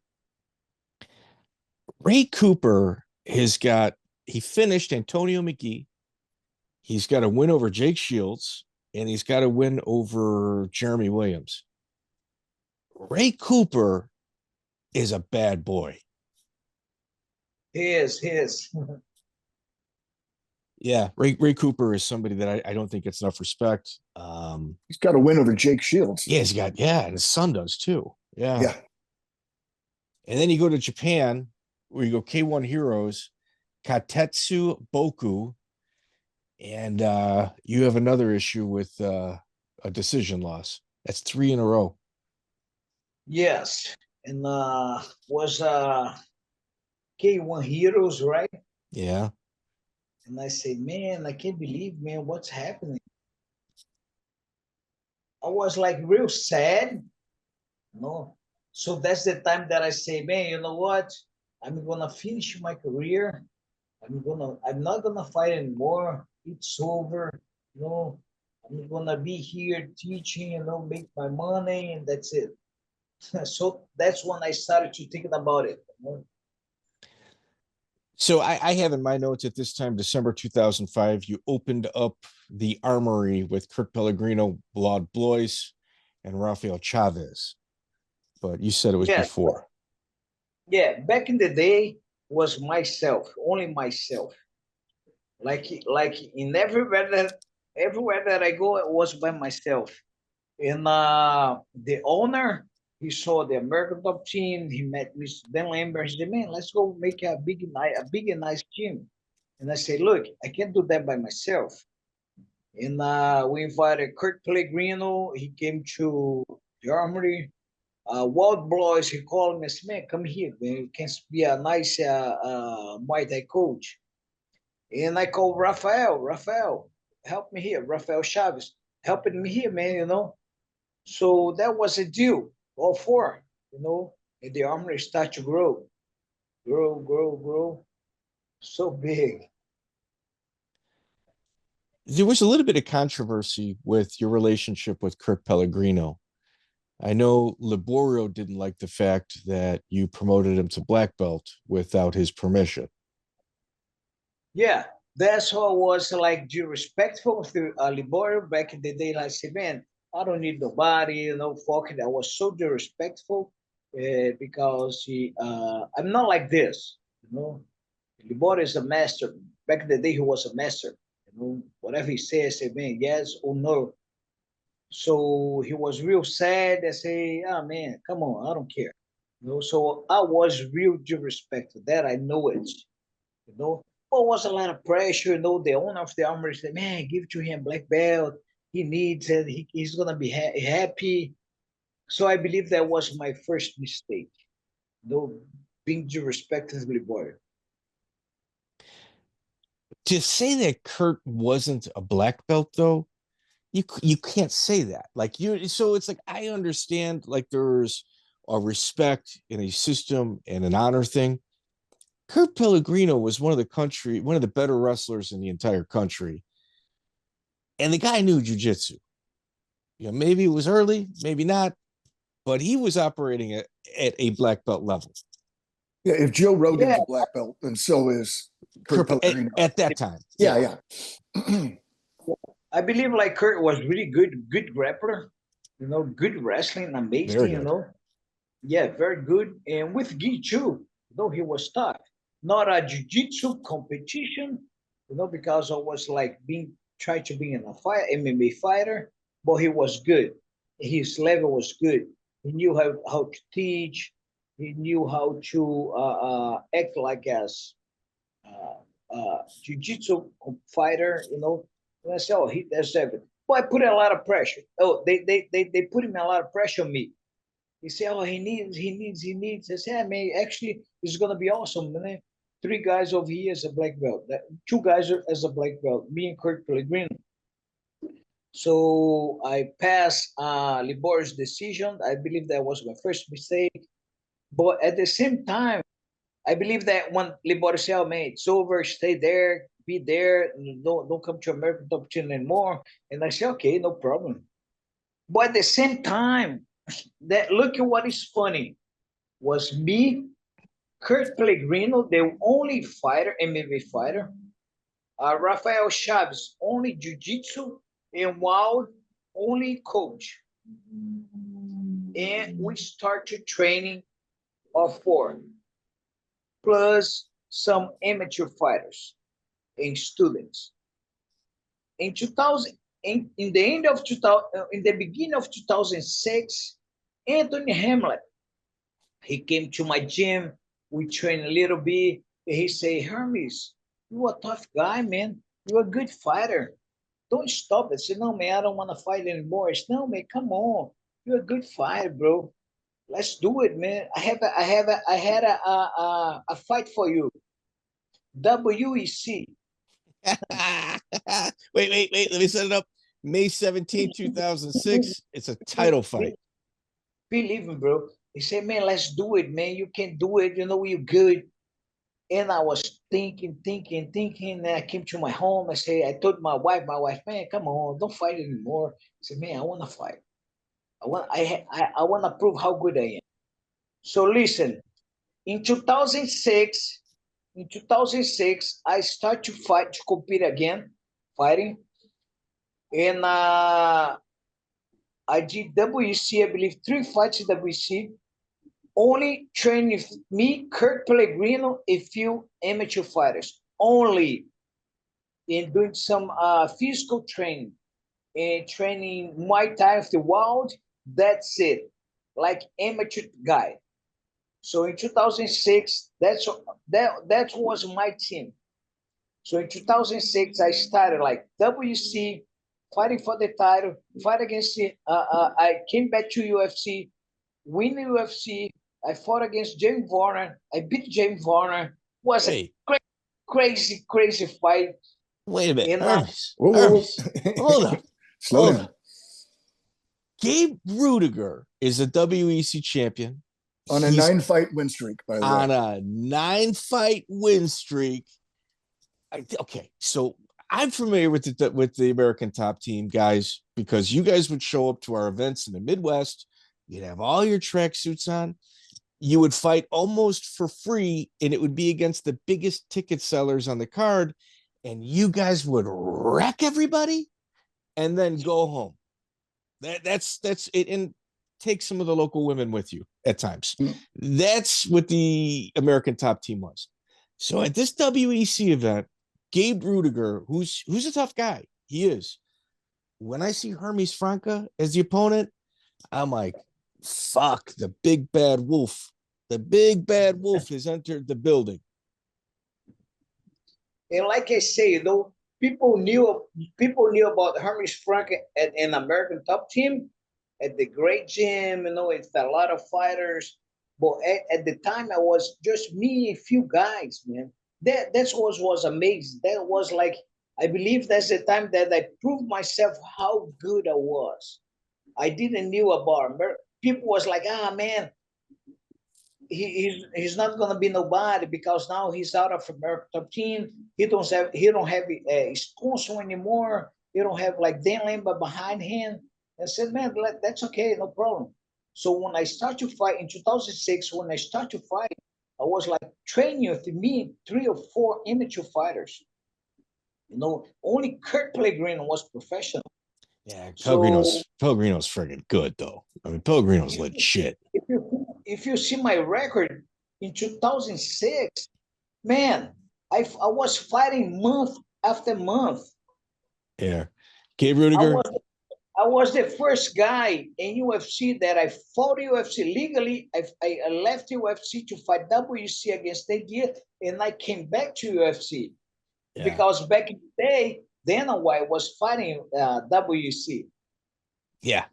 Ray Cooper he finished Antonio McGee. He's got a win over Jake Shields, and he's got a win over Jeremy Williams. Ray Cooper is a bad boy. His. Yeah, Ray Cooper is somebody that I don't think gets enough respect. He's got a win over Jake Shields. Yeah, and his son does too. Yeah. Yeah. And then you go to Japan, where you go K1 Heroes, Ketetsu Boku, and you have another issue with a decision loss. That's 3 in a row. Yes. And was K1 Heroes, right? Yeah. And I say, man, I can't believe, man, what's happening. I was like real sad, So that's the time that I say, man, you know what? I'm gonna finish my career. I'm not gonna fight anymore. It's over. I'm gonna be here teaching, make my money, and that's it. So that's when I started to thinking about it. So I have in my notes at this time, December 2005, you opened up the Armory with Kurt Pellegrino, Vlad Blois, and Rafael Chavez. But you said it was before. Yeah, back in the day was myself, only myself. Like in everywhere that I go, it was by myself. And the owner, he saw the American Top Team. He met with Dan Lambert. He said, "Man, let's go make a big and nice team." And I said, "Look, I can't do that by myself." And we invited Kurt Pellegrino. He came to the Armory. Wild Blois, he called me and said, "Man, come here, man. You can be a nice Muay Thai coach." And I called Rafael, help me here. Rafael Chaves, helping me here, man. So that was a deal, all four, and the Armory start to grow, so big. There was a little bit of controversy with your relationship with Kurt Pellegrino. I know Liborio didn't like the fact that you promoted him to black belt without his permission. Yeah, that's how I was like disrespectful to Liborio back in the day. Like, I said, man, I don't need nobody, fuck it. I was so disrespectful because I'm not like this, you know. Liborio is a master. Back in the day, he was a master. Whatever he says, I say, man, yes or no. So he was real sad. I say, oh man, come on, I don't care. So I was real disrespectful. That I know it. You know, but was a lot of pressure. The owner of the Armory said, man, give to him black belt. He needs it. He's gonna be happy. So I believe that was my first mistake. Being disrespectfully boy. To say that Kurt wasn't a black belt, though, you can't say that. Like so it's like I understand like there's a respect in a system and an honor thing. Kurt Pellegrino was one of the better wrestlers in the entire country. And the guy knew jiu-jitsu. Maybe it was early, maybe not, but he was operating at a black belt level. Yeah, if Joe Rogan's a black belt, then so is Kurt Pellegrino. At that time. Yeah. I believe like Kurt was really good grappler, good wrestling, amazing, Yeah, very good. And with Gi too, he was tough. Not a jiu-jitsu competition, because I was like trying to be an MMA fighter, but he was good. His level was good. He knew how to teach. He knew how to act like as jiu-jitsu fighter, And I said, oh, that's everything. But I put a lot of pressure. Oh, they put him a lot of pressure on me. He said, oh, he needs. I said, man, actually, it's going to be awesome, man. 3 guys over here as a black belt. 2 guys as a black belt, me and Kurt Pellegrino. So I passed Liborio's decision. I believe that was my first mistake. But at the same time, I believe that when Liborio said, oh, man, it's over, stay there, be there, don't come to American Top Team anymore. And I said, okay, no problem. But at the same time, look at what is funny was me, Kurt Pellegrino, the only fighter, MMA fighter, Rafael Chaves, only jiu-jitsu, and Wild, only coach. And we started training of 4, plus some amateur fighters and students. In 2000, in the end of 2000, in the beginning of 2006, Anthony Hamlett, he came to my gym. We trained a little bit. And he say, Hermes, you're a tough guy, man. You're a good fighter. Don't stop. I said, no, man, I don't want to fight anymore. I said, no, man, come on. You're a good fighter, bro. Let's do it, man. I had a fight for you. WEC. Wait. Let me set it up. May 17, 2006. It's a title fight. Believe me, bro. He said, man, let's do it, man. You can do it. You're good. And I was thinking. And I came to my home. I told my wife, man, come on, don't fight anymore. I said, man, I want to fight. I want to prove how good I am. So listen, in 2006, I start to fight, to compete again, fighting. And I did WEC, I believe, 3 fights in WEC. Only training me, Kurt Pellegrino, a few amateur fighters. Only in doing some physical training and training Muay Thai of the Wild. That's it, like amateur guy. So in 2006, that was my team. So in 2006, I started like WC, fighting for the title, fight against I came back to UFC, win the UFC. I fought against James Varner. I beat James Varner. Was a crazy fight. Wait a minute. Hermes. Hold up. Slow down. Gabe Rudiger is a WEC champion. On a 9-fight win streak, by the way. On a 9-fight win streak. Okay, so I'm familiar with the American Top Team guys because you guys would show up to our events in the Midwest. You'd have all your tracksuits on. You would fight almost for free, and it would be against the biggest ticket sellers on the card, and you guys would wreck everybody and then go home. That's it, and take some of the local women with you at times. That's what the American Top Team was. So at this WEC event, Gabe Rudiger, who's a tough guy, he is. When I see Hermes Franca as the opponent, I'm like, fuck, the big bad wolf. The big bad wolf has entered the building. And like I say, people knew about Hermes Franca at an American Top Team at the great gym. It's a lot of fighters. But at the time, I was just me, a few guys, man. That's what was amazing. That was like, I believe that's the time that I proved myself how good I was. I didn't knew about America. People was like, man, he's not gonna be nobody because now he's out of American Top Team. He don't have a sponsor anymore. He don't have like Dan Lambert behind him. I said, man, that's okay, no problem. So when I started to fight in 2006, I was like training with me 3 or 4 amateur fighters. Only Kurt Pellegrino was professional. Yeah, Pellegrino's friggin' good though. I mean, Pellegrino's legit. If you see my record in 2006, man, I was fighting month after month. Yeah, Gabe Rudiger. I was the first guy in UFC that I fought UFC legally. I left UFC to fight WC against Edgar, and I came back to UFC because back in the day, Dana White was fighting WC. Yeah.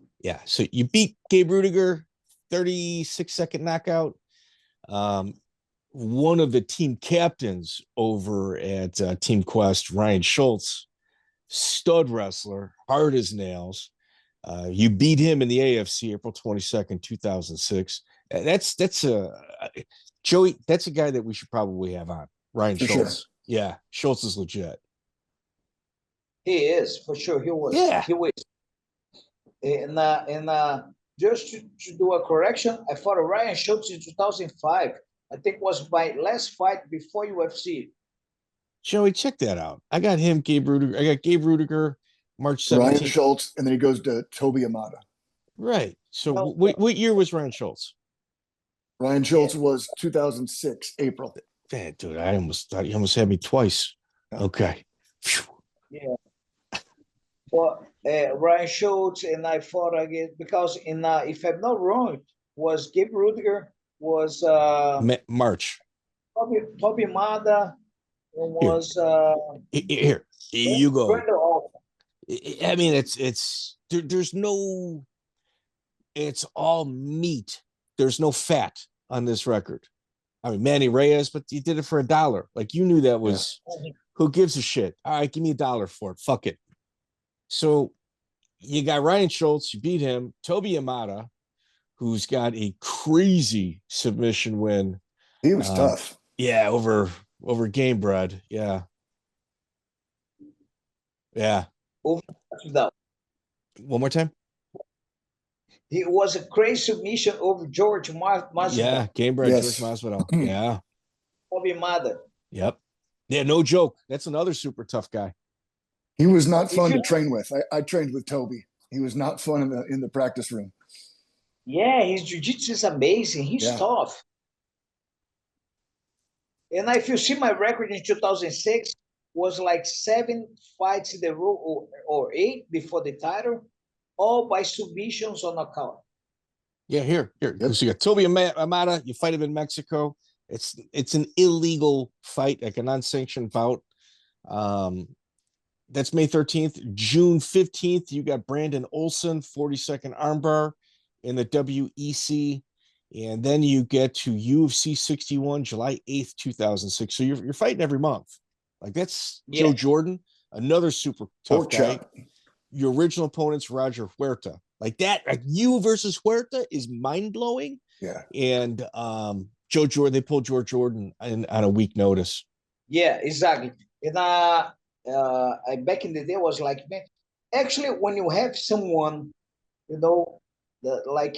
So you beat Gabe Rudiger, 36-second knockout. One of the team captains over at Team Quest, Ryan Schultz, stud wrestler, hard as nails. You beat him in the AFC April 22nd, 2006. That's Joey. That's a guy that we should probably have on. Ryan Schultz. Sure. Yeah, Schultz is legit. He is for sure. He was. Yeah. He was. And just to do a correction, I fought Ryan Schultz in 2005. I think was my last fight before UFC. Joey, check that out. I got him, Gabe Rudiger. I got Gabe Rudiger, March 17th. Ryan Schultz, and then he goes to Toby Amada. Right. So what year was Ryan Schultz? Ryan Schultz was 2006, April. Man, dude, I almost thought you almost had me twice. Okay. Yeah. Well, Ryan Schultz and I fought again because if I'm not wrong, was Gabe Rudiger, was March. Toby Amada, was here you go. I mean, there's no, it's all meat. There's no fat on this record. I mean, Manny Reyes, but you did it for $1. Like, you knew that was, who gives a shit? All right, give me $1 for it. Fuck it. So you got Ryan Schultz, you beat him. Toby Amada, who's got a crazy submission win. He was tough. Yeah, over Game Bread. Yeah. One more time. It was a crazy submission over George Masvidal. Yeah, Game Bread, yes. George Masvidal. Yeah. Toby Amada. Yep. Yeah, no joke. That's another super tough guy. He was not fun to train with. I trained with Toby. He was not fun in the practice room. Yeah, his jiu-jitsu is amazing. He's tough. And if you see my record in 2006, was like 7 fights in the row or 8 before the title, all by submissions or knockout. Yeah, here. Yep. So you got Toby Amada. You fight him in Mexico. It's an illegal fight, like a non-sanctioned bout. That's May 13th. June 15th, you got Brandon Olson, 42nd armbar in the WEC. And then you get to UFC 61, July 8th, 2006. So you're fighting every month. Like, that's Joe Jordan, another super tough guy. Your original opponent's Roger Huerta. Like that, like you versus Huerta is mind-blowing. Yeah. And Joe Jordan, they pulled George Jordan on a week notice. Yeah, exactly. And back in the day was like, man, actually, when you have someone, like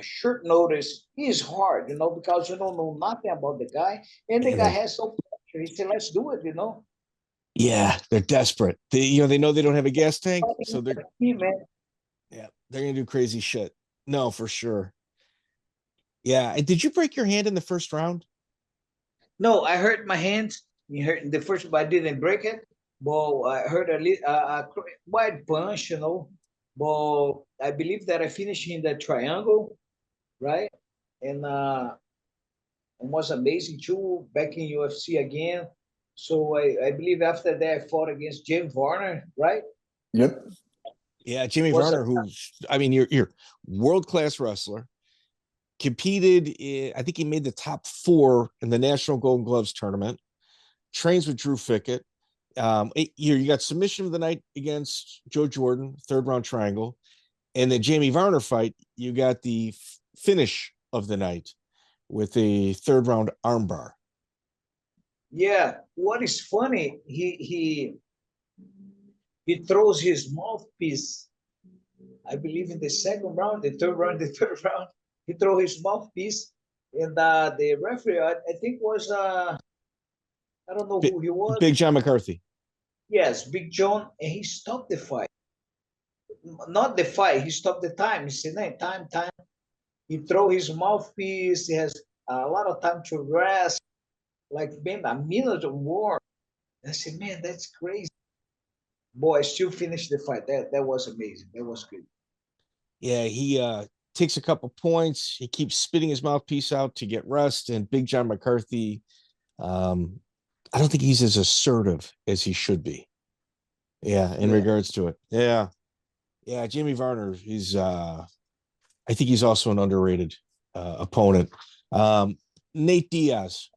short notice is hard, you know, because you don't know nothing about the guy, and the guy has no pressure. He said, "Let's do it," you know. Yeah, they're desperate. They know they don't have a gas tank, so they're man. Yeah, they're gonna do crazy shit. No, for sure. Yeah. Did you break your hand in the first round? No, I hurt my hand. You hurt the first, but I didn't break it. But I hurt a wide punch, you know. But I believe that I finished in the triangle, right? And it was amazing too. Back in UFC again. So I believe after that I fought against James Varner, right? Yep. Yeah, Jimmy Was Varner, who's I mean, you're world-class wrestler, competed I think he made the top 4 in the National Golden Gloves tournament, trains with Drew Fickett. You got submission of the night against Joe Jordan, 3rd round triangle. And the Jamie Varner fight, you got the finish of the night with a 3rd round armbar. Yeah. What is funny, he throws his mouthpiece, I believe in the 2nd round, the 3rd round, the 3rd round. He threw his mouthpiece, and the referee, I think was I don't know who he was. Big John McCarthy. Yes, Big John, and he stopped the fight. Not the fight, he stopped the time. He said, "No, time." He throw his mouthpiece. He has a lot of time to rest, like maybe a minute or more. I said, "Man, that's crazy." Boy, I still finished the fight. That was amazing. That was good. Yeah, he takes a couple points. He keeps spitting his mouthpiece out to get rest. And Big John McCarthy, I don't think he's as assertive as he should be. Yeah, in regards to it. Yeah. Yeah, Jamie Varner, I think he's also an underrated opponent. Nate Diaz.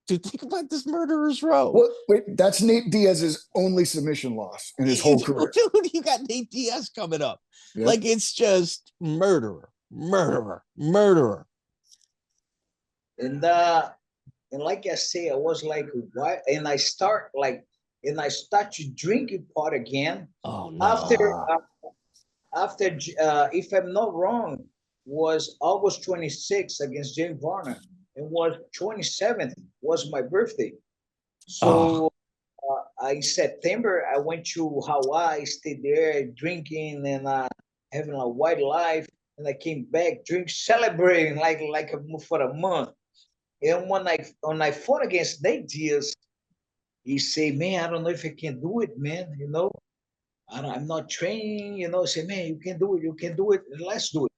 Dude, think about this murderer's row. What? Wait, that's Nate Diaz's only submission loss in his whole career. Dude, you got Nate Diaz coming up. Yep. Like it's just murderer. And like I say, I was like, what? And I start to drinking pot again. Oh no. After if I'm not wrong, was August 26th against James Varner. It was 27th was my birthday. So in September, I went to Hawaii, stayed there drinking and having a white life. And I came back, celebrating for a month. And when I fought against Nate Diaz, he said, "Man, I don't know if I can do it, man. You know, I'm not training. You know, say, man, you can do it. You can do it. Let's do it."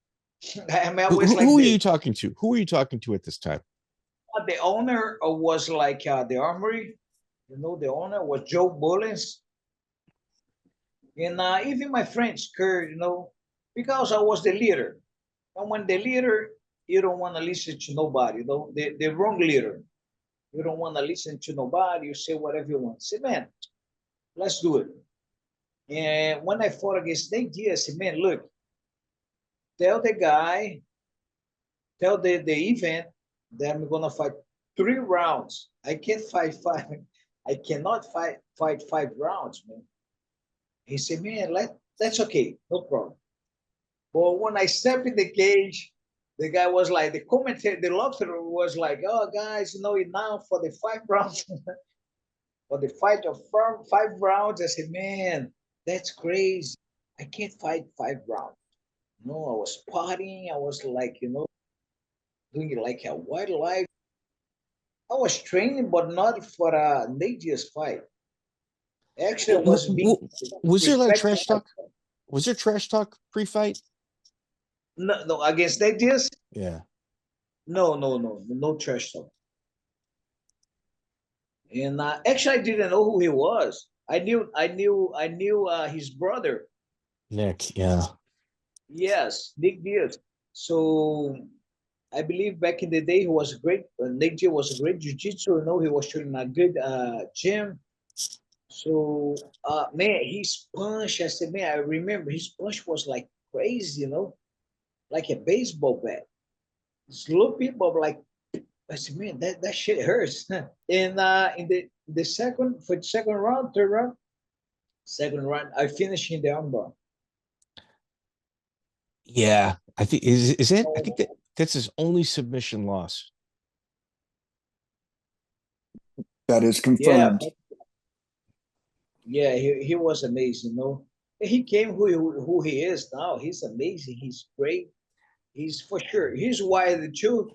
I mean, who are you talking to? Who are you talking to at this time? The owner was like the Armory. You know, the owner was Joe Bullens. And even my friends, Kurt, you know, because I was the leader. And when the leader, you don't want to listen to nobody, you know, the wrong leader. You don't want to listen to nobody. You say whatever you want. Say, man, let's do it. And when I fought against Nate Diaz, I said, man, look, tell the event that I'm going to fight 3 rounds. I can't fight 5. I cannot fight 5 rounds, man. He said, man, that's okay. No problem. But when I stepped in the cage, the guy was like, the commentator, the lobster was like, "Oh, guys, you know, now for the 5 rounds, for the fight of 5 rounds." I said, man, that's crazy. I can't fight 5 rounds. No, I was partying. I was like, you know, doing it like a wildlife. I was training, but not for a Nate Diaz fight. Actually, I was being was there like trash talk? Was there trash talk pre-fight? No, against Nate Diaz? Yeah. No trash talk. And actually, I didn't know who he was. I knew his brother. Nick, yeah. Yes, Nick Diaz. So I believe back in the day, he was great. Nick Diaz was a great jiu-jitsu. You know, he was shooting a good gym. So, man, his punch, I said, man, I remember his punch was like crazy, you know, like a baseball bat. Slow people like, I said, man, that shit hurts. And in the second round, third round, second round, I finished in the armbar. Yeah, I think is it. I think that's his only submission loss. That is Yeah, confirmed. yeah, he was amazing. He came who he is now. He's amazing. He's great. He's for sure. He's wild too,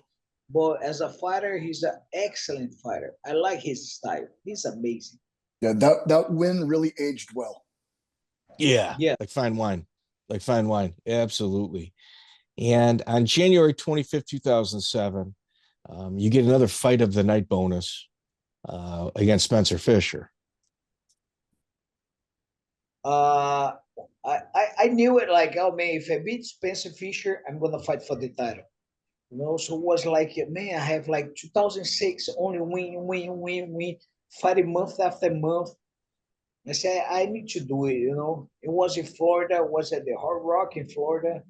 but as a fighter, he's an excellent fighter. I like his style. He's amazing. Yeah, that win really aged well. Yeah, Yeah. like fine wine, like fine wine. Absolutely. And on January 25th, 2007, you get another fight of the night bonus against Spencer Fisher. Uh, I knew it like, oh man, if I beat Spencer Fisher, I'm gonna fight for the title. So it was like, man, I have like 2006 only win, fighting month after month. I said, I need to do it. It was in Florida, it was at the Hard Rock in Florida.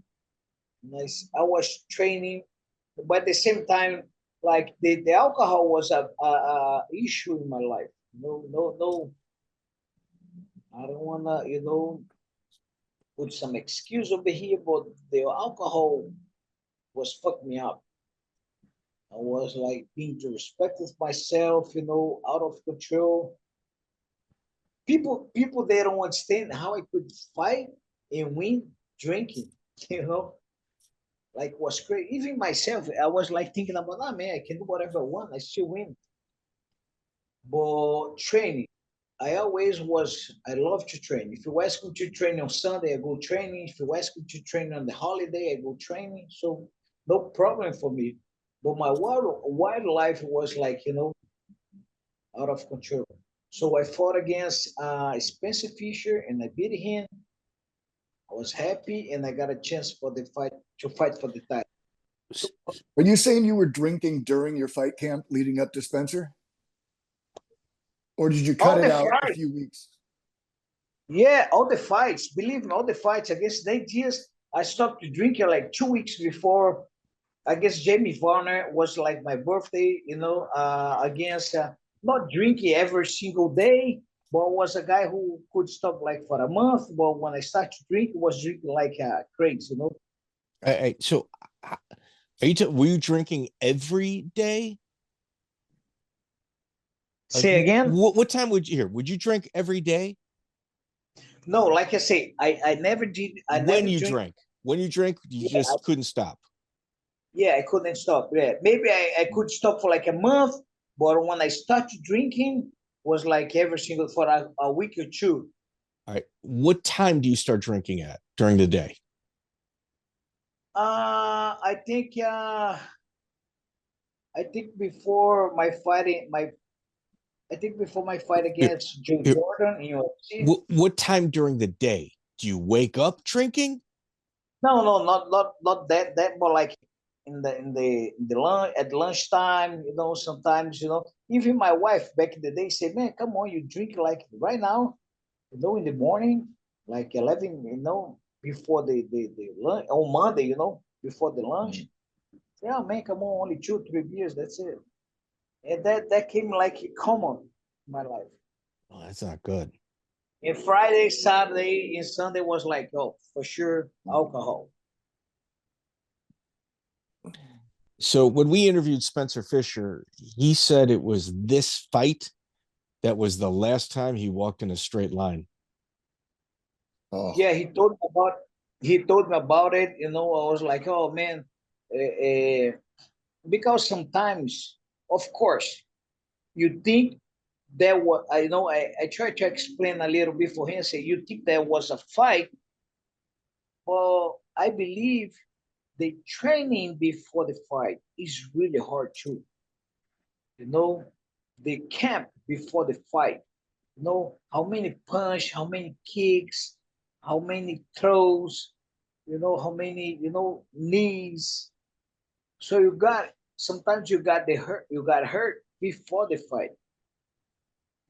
Nice. I was training, but at the same time, like the alcohol was a issue in my life. No, no, no. I don't wanna, put some excuse over here, but the alcohol was fucking me up. I was like being disrespectful of myself, out of control. People they don't understand how I could fight and win drinking, you know. Like was crazy. Even myself, I was like thinking about, man, I can do whatever I want, I still win. But training, I love to train. If you ask me to train on Sunday, I go training. If you ask me to train on the holiday, I go training. So no problem for me. But my wild life was like, out of control. So I fought against Spencer Fisher and I beat him. I was happy and I got a chance for the fight to fight for the title. Are you saying you were drinking during your fight camp leading up to Spencer? Or did you cut it out a few weeks? Yeah, all the fights. Believe me, all the fights against Nate Diaz, I stopped drinking like 2 weeks before. I guess Jamie Varner was like my birthday, against not drinking every single day, but was a guy who could stop like for a month. But when I started to drink, was drinking like crazy. So, were you drinking every day? Like, Say again? what time would you Would you drink every day? No, like I say, I never did. When you drank, you just couldn't stop. Yeah, I couldn't stop. Yeah, maybe I could stop for like a month, but when I started drinking, was like every single for a week or two. All right. What time do you start drinking at during the day? I think before my fighting, I think before my fight against Joe Jordan in UFC. What time during the day do you wake up drinking? No, not that, but like in the lunch at lunchtime, sometimes, even my wife back in the day said, man, come on, you drink like right now, in the morning, like 11, before the lunch on Monday, before the lunch. Yeah, man, come on, only 2, 3 beers, that's it. And that came like common in my life. Oh, that's not good. And Friday, Saturday, and Sunday was like, oh, for sure, alcohol. So when we interviewed Spencer Fisher, he said it was this fight that was the last time he walked in a straight line. Oh. Yeah, he told me about it. I was like, oh man, because sometimes, of course, you think that was, I tried to explain a little bit for him. Say, you think there was a fight? Well, I believe the training before the fight is really hard too. The camp before the fight. How many punch, how many kicks, how many throws, how many, knees. So sometimes you got hurt before the fight.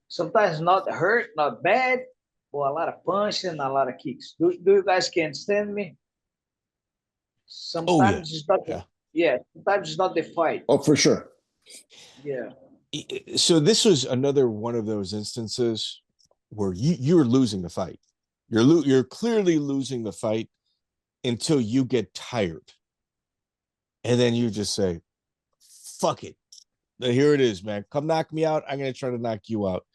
Sometimes not hurt, not bad, but a lot of punches and a lot of kicks. Do you guys can understand me? Sometimes it's not. Yeah, sometimes it's not the fight. Oh, for sure. Yeah. So this was another one of those instances where you're losing the fight. You're clearly losing the fight, until you get tired. And then you just say, fuck it. Here it is, man. Come knock me out. I'm going to try to knock you out.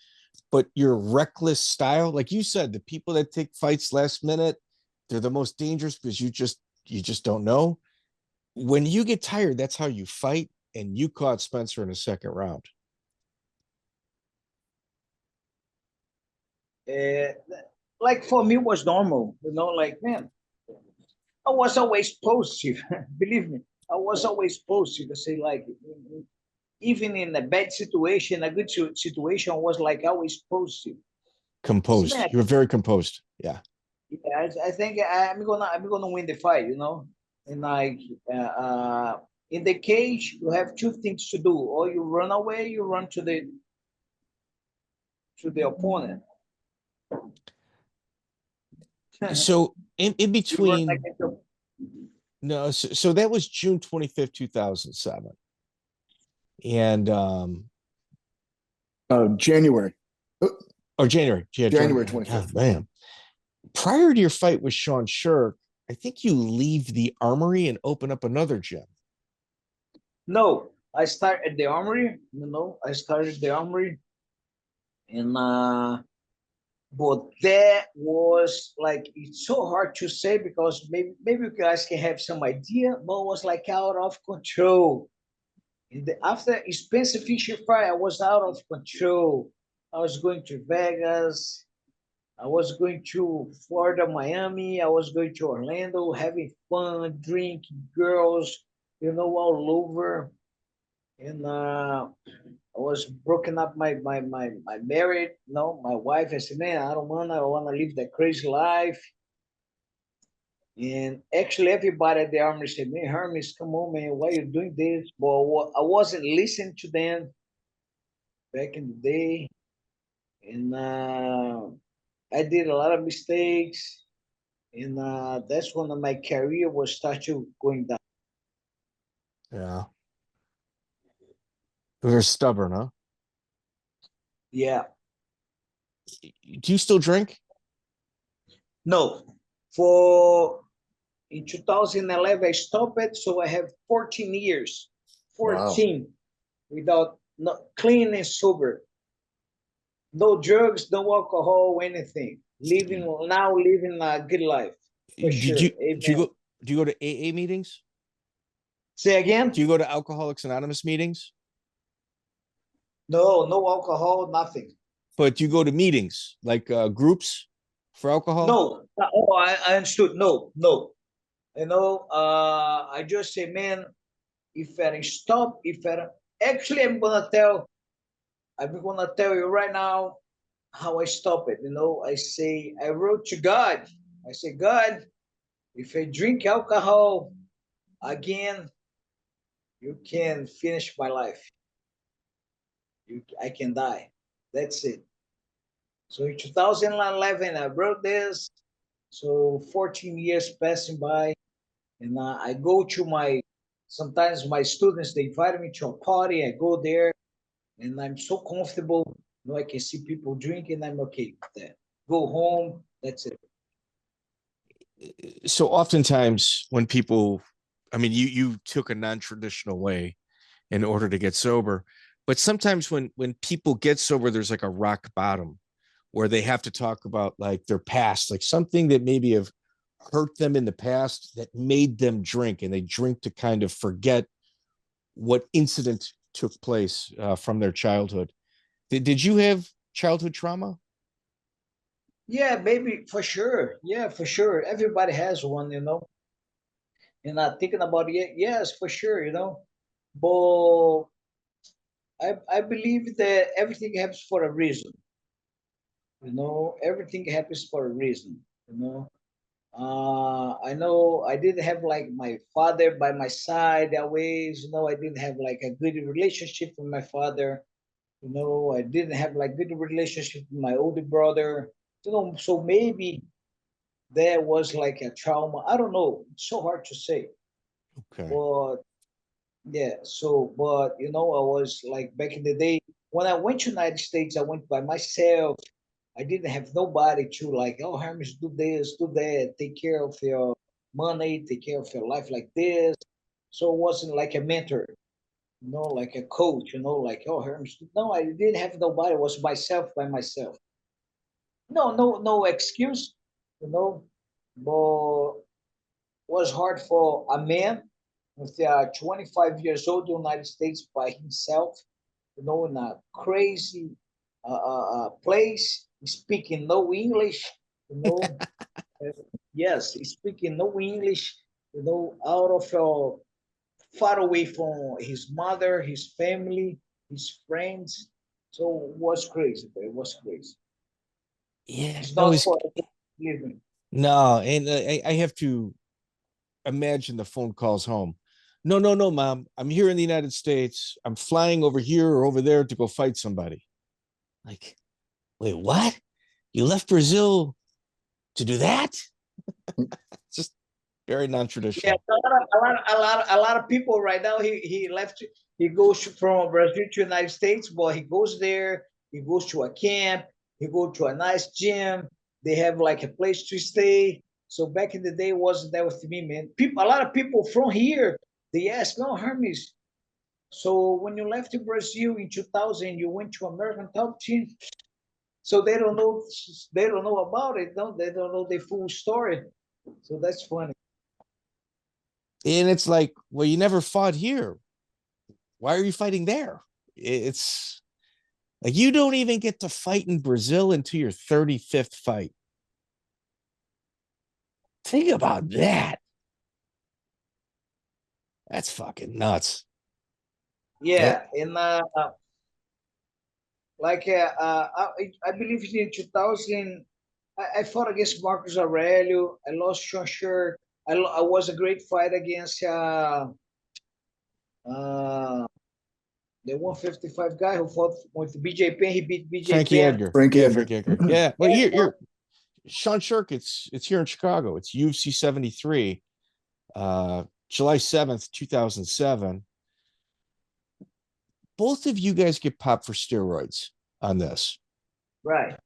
But your reckless style, like you said, the people that take fights last minute, they're the most dangerous because you just don't know. When you get tired, that's how you fight. And you caught Spencer in the second round. Like for me, it was normal. Like, man, I was always positive. Believe me, I was always positive. I say, like, even in a bad situation, a good situation, was like always positive. Composed. Man, You were very composed. Yeah. I think I'm gonna win the fight. And like in the cage, you have two things to do: or you run away, you run to the opponent. So in between, no, so that was June 25th, 2007. And January. Or January. Yeah, January 25th. Oh, man. Prior to your fight with Sean Sherk, I think you leave the Armory and open up another gym. No, I started the Armory. I started the Armory, and but that was like, it's so hard to say because maybe you guys can have some idea, but it was like out of control. After Spencer Fisher fight, I was out of control. I was going to Vegas. I was going to Florida, Miami. I was going to Orlando, having fun, drinking, girls, all over. And I was broken up my marriage. My wife. I said, man, I want to live that crazy life. And actually, everybody at the Armory said, man, Hermes, come on, man, why are you doing this? But I wasn't listening to them back in the day. And I did a lot of mistakes. And that's when my career was starting going down. Yeah. They're stubborn, huh? Yeah. Do you still drink? No. In 2011, I stopped it. So I have 14 years. 14 wow. Without clean and sober. No drugs, no alcohol, anything. Living a good life. For sure. Do you go to AA meetings? Say again? Do you go to Alcoholics Anonymous meetings? No alcohol, nothing. But do you go to meetings, like groups for alcohol? No. Oh, I understood. No. I just say, man, if I stop, actually, I'm gonna tell you right now how I stop it. I say, I wrote to God. I say, God, if I drink alcohol again, you can finish my life. I can die. That's it. So in 2011, I wrote this. So 14 years passing by, and I go to sometimes my students, they invite me to a party. I go there, and I'm so comfortable. I can see people drinking. I'm okay with that. Go home. That's it. So oftentimes when people, I mean, you took a non-traditional way in order to get sober, but sometimes when people get sober, there's like a rock bottom where they have to talk about like their past, like something that maybe have hurt them in the past that made them drink, and they drink to kind of forget what incident took place from their childhood. Did you have childhood trauma? Yeah, baby, for sure. Yeah, for sure. Everybody has one, And thinking about it, yes, for sure, But I believe that everything happens for a reason. Everything happens for a reason. I know I didn't have like my father by my side always. I didn't have like a good relationship with my father. I didn't have like good relationship with my older brother. So maybe there was like a trauma. I don't know. It's so hard to say. Okay. But yeah, but I was like back in the day when I went to United States, I went by myself. I didn't have nobody to like, oh, Hermes, do this, do that, take care of your money, take care of your life like this. So it wasn't like a mentor, like a coach, like, oh, Hermes. No, I didn't have nobody. It was myself by myself. No excuse, but was hard for a man with 25 years old in the United States by himself, in a crazy place, speaking no English, you know. Yes, speaking no English, out of far away from his mother, his family, his friends. So it was crazy, but it was crazy. Yeah, It's no, not for living. no, and I have to imagine the phone calls home. No, no, no, mom. I'm here in the United States. I'm flying over here or over there to go fight somebody. Like, wait, what? You left Brazil to do that? It's just very Yeah, non-traditional. a lot of people right now. He left. He goes from Brazil to United States, but he goes there. He goes to a camp. He go to a nice gym. They have like a place to stay. So back in the day, wasn't that with me, man? People, a lot of people from here, they ask, "No, Hermes. So when you left Brazil in 2000, you went to American top team." So they don't know. They don't know about it. No, they don't know the full story. So that's funny. And it's like, well, you never fought here. Why are you fighting there? It's like you don't even get to fight in Brazil until your 35th fight. Think about that. That's fucking nuts. Yeah, and I believe in 2000, I fought against Marcus Aurelio. I lost Sean Sherk. I was a great fight against uh, the 155 guy who fought with BJ Penn. He beat BJ Frankie Penn. Edgar. Frankie Yeah, Edgar. Frankie Edgar. Yeah. Well, here, Sean Sherk. It's here in Chicago. It's UFC 73, July 7th, 2007. Both of you guys get popped for steroids on this. Right.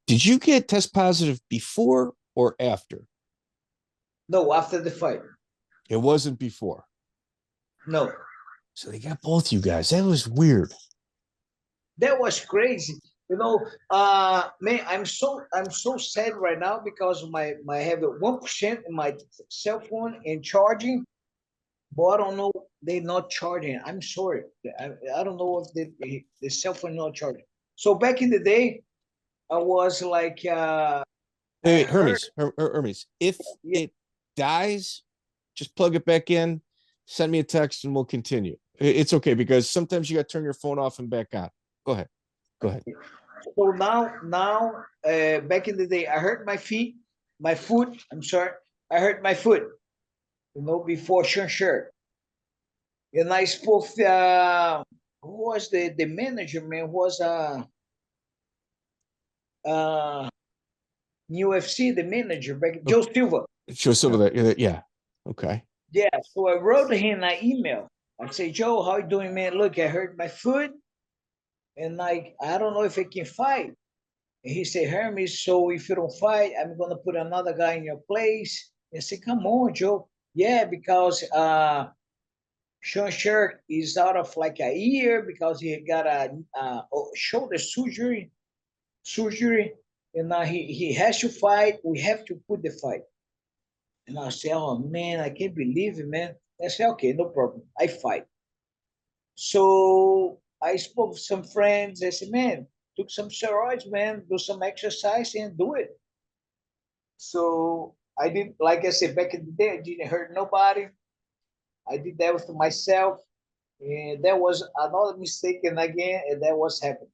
Did you get test positive before or after? No, after the fight. It wasn't before. No, So they got both you guys. That was weird. that was crazy. Man, I'm so sad right now because my have 1% in my cell phone and charging. But I don't know. They're not charging. I'm sorry. I don't know if the cell phone not charging. So back in the day, I was like, I Hey, heard, Hermes, if yeah, it dies, just plug it back in, send me a text, and we'll continue. It's okay because sometimes you got to turn your phone off and back on. Go ahead. Go ahead. so now, back in the day, I hurt my foot. I'm sorry, I hurt my foot. Before Sean Sherk. And I spoke. Who was the manager? Man, was uh UFC the manager back, Joe Silva. Show some Yeah. of that. Yeah. Okay. Yeah, so I wrote him an email. I say, Joe, how you doing, man? Look, I hurt my foot, and I don't know if I can fight. And he said, Hermes, so if you don't fight, I'm gonna put another guy in your place. I said, come on, Joe. Yeah, because Sean Sherk is out of like a year because he got a shoulder surgery, and now he has to fight. We have to put the fight. And I said, oh man, I can't believe it, man. I said, okay, no problem. I fight. So I spoke with some friends. I said, man, took some steroids, man, do some exercise and do it. So I did, like I said, back in the day, I didn't hurt nobody. I did that with myself. And that was another mistake. And again, and that was happening.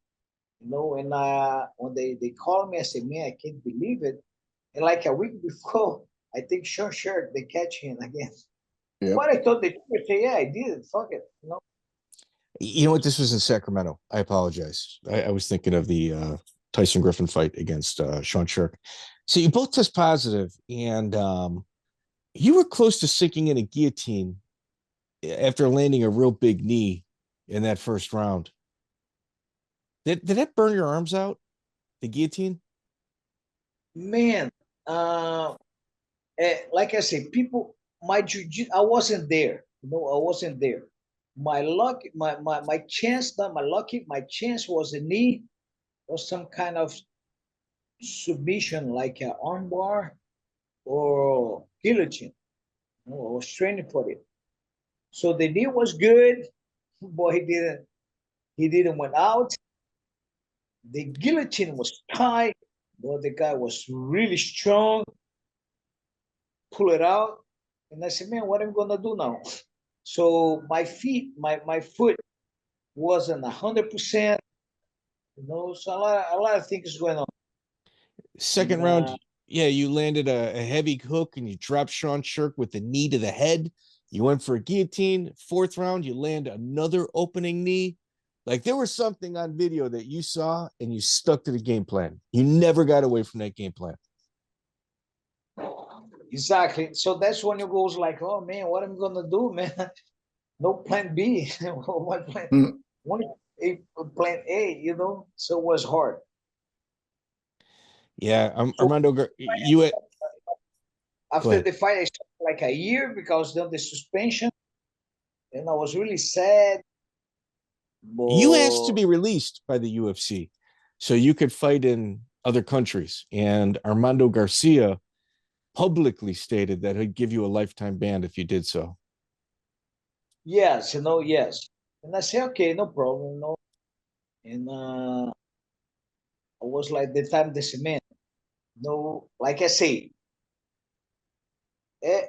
And when they called me, I said, man, I can't believe it. And like a week before, I think Sean Sherk, they catch him again. Yep. What I thought they would say, yeah, I did it. Fuck it. You know what? This was in Sacramento. I apologize. I was thinking of the Tyson Griffin fight against Sean Sherk. So you both test positive, and you were close to sinking in a guillotine after landing a real big knee in that first round. Did that burn your arms out? The guillotine? Man, uh, like I say, people, my jiu-jitsu, I wasn't there. I wasn't there. My luck, my chance, not my lucky, my chance was a knee or some kind of submission like an armbar or guillotine. I was training for it. So the knee was good, but he didn't went out. The guillotine was tight, but the guy was really strong. Pull it out, and I said, "Man, what am I gonna do now?" So my foot wasn't 100%. So a lot of things going on. Second And, round, yeah, you landed a heavy hook and you dropped Sean Sherk with the knee to the head. You went for a guillotine. Fourth round, you land another opening knee. Like there was something on video that you saw and you stuck to the game plan. You never got away from that game plan. Exactly. So that's when you goes like, "Oh man, what am I gonna do, man? No plan B. What plan? One plan A. So it was hard. Yeah, So Armando, you after the fight, I spent like a year because of the suspension, and I was really sad. You asked to But be released by the UFC so you could fight in other countries. And Armando Garcia publicly stated that he'd give you a lifetime ban if you did so. yes, yes. And I said, okay, no problem, no. And I was like the time the cement. No, like I say,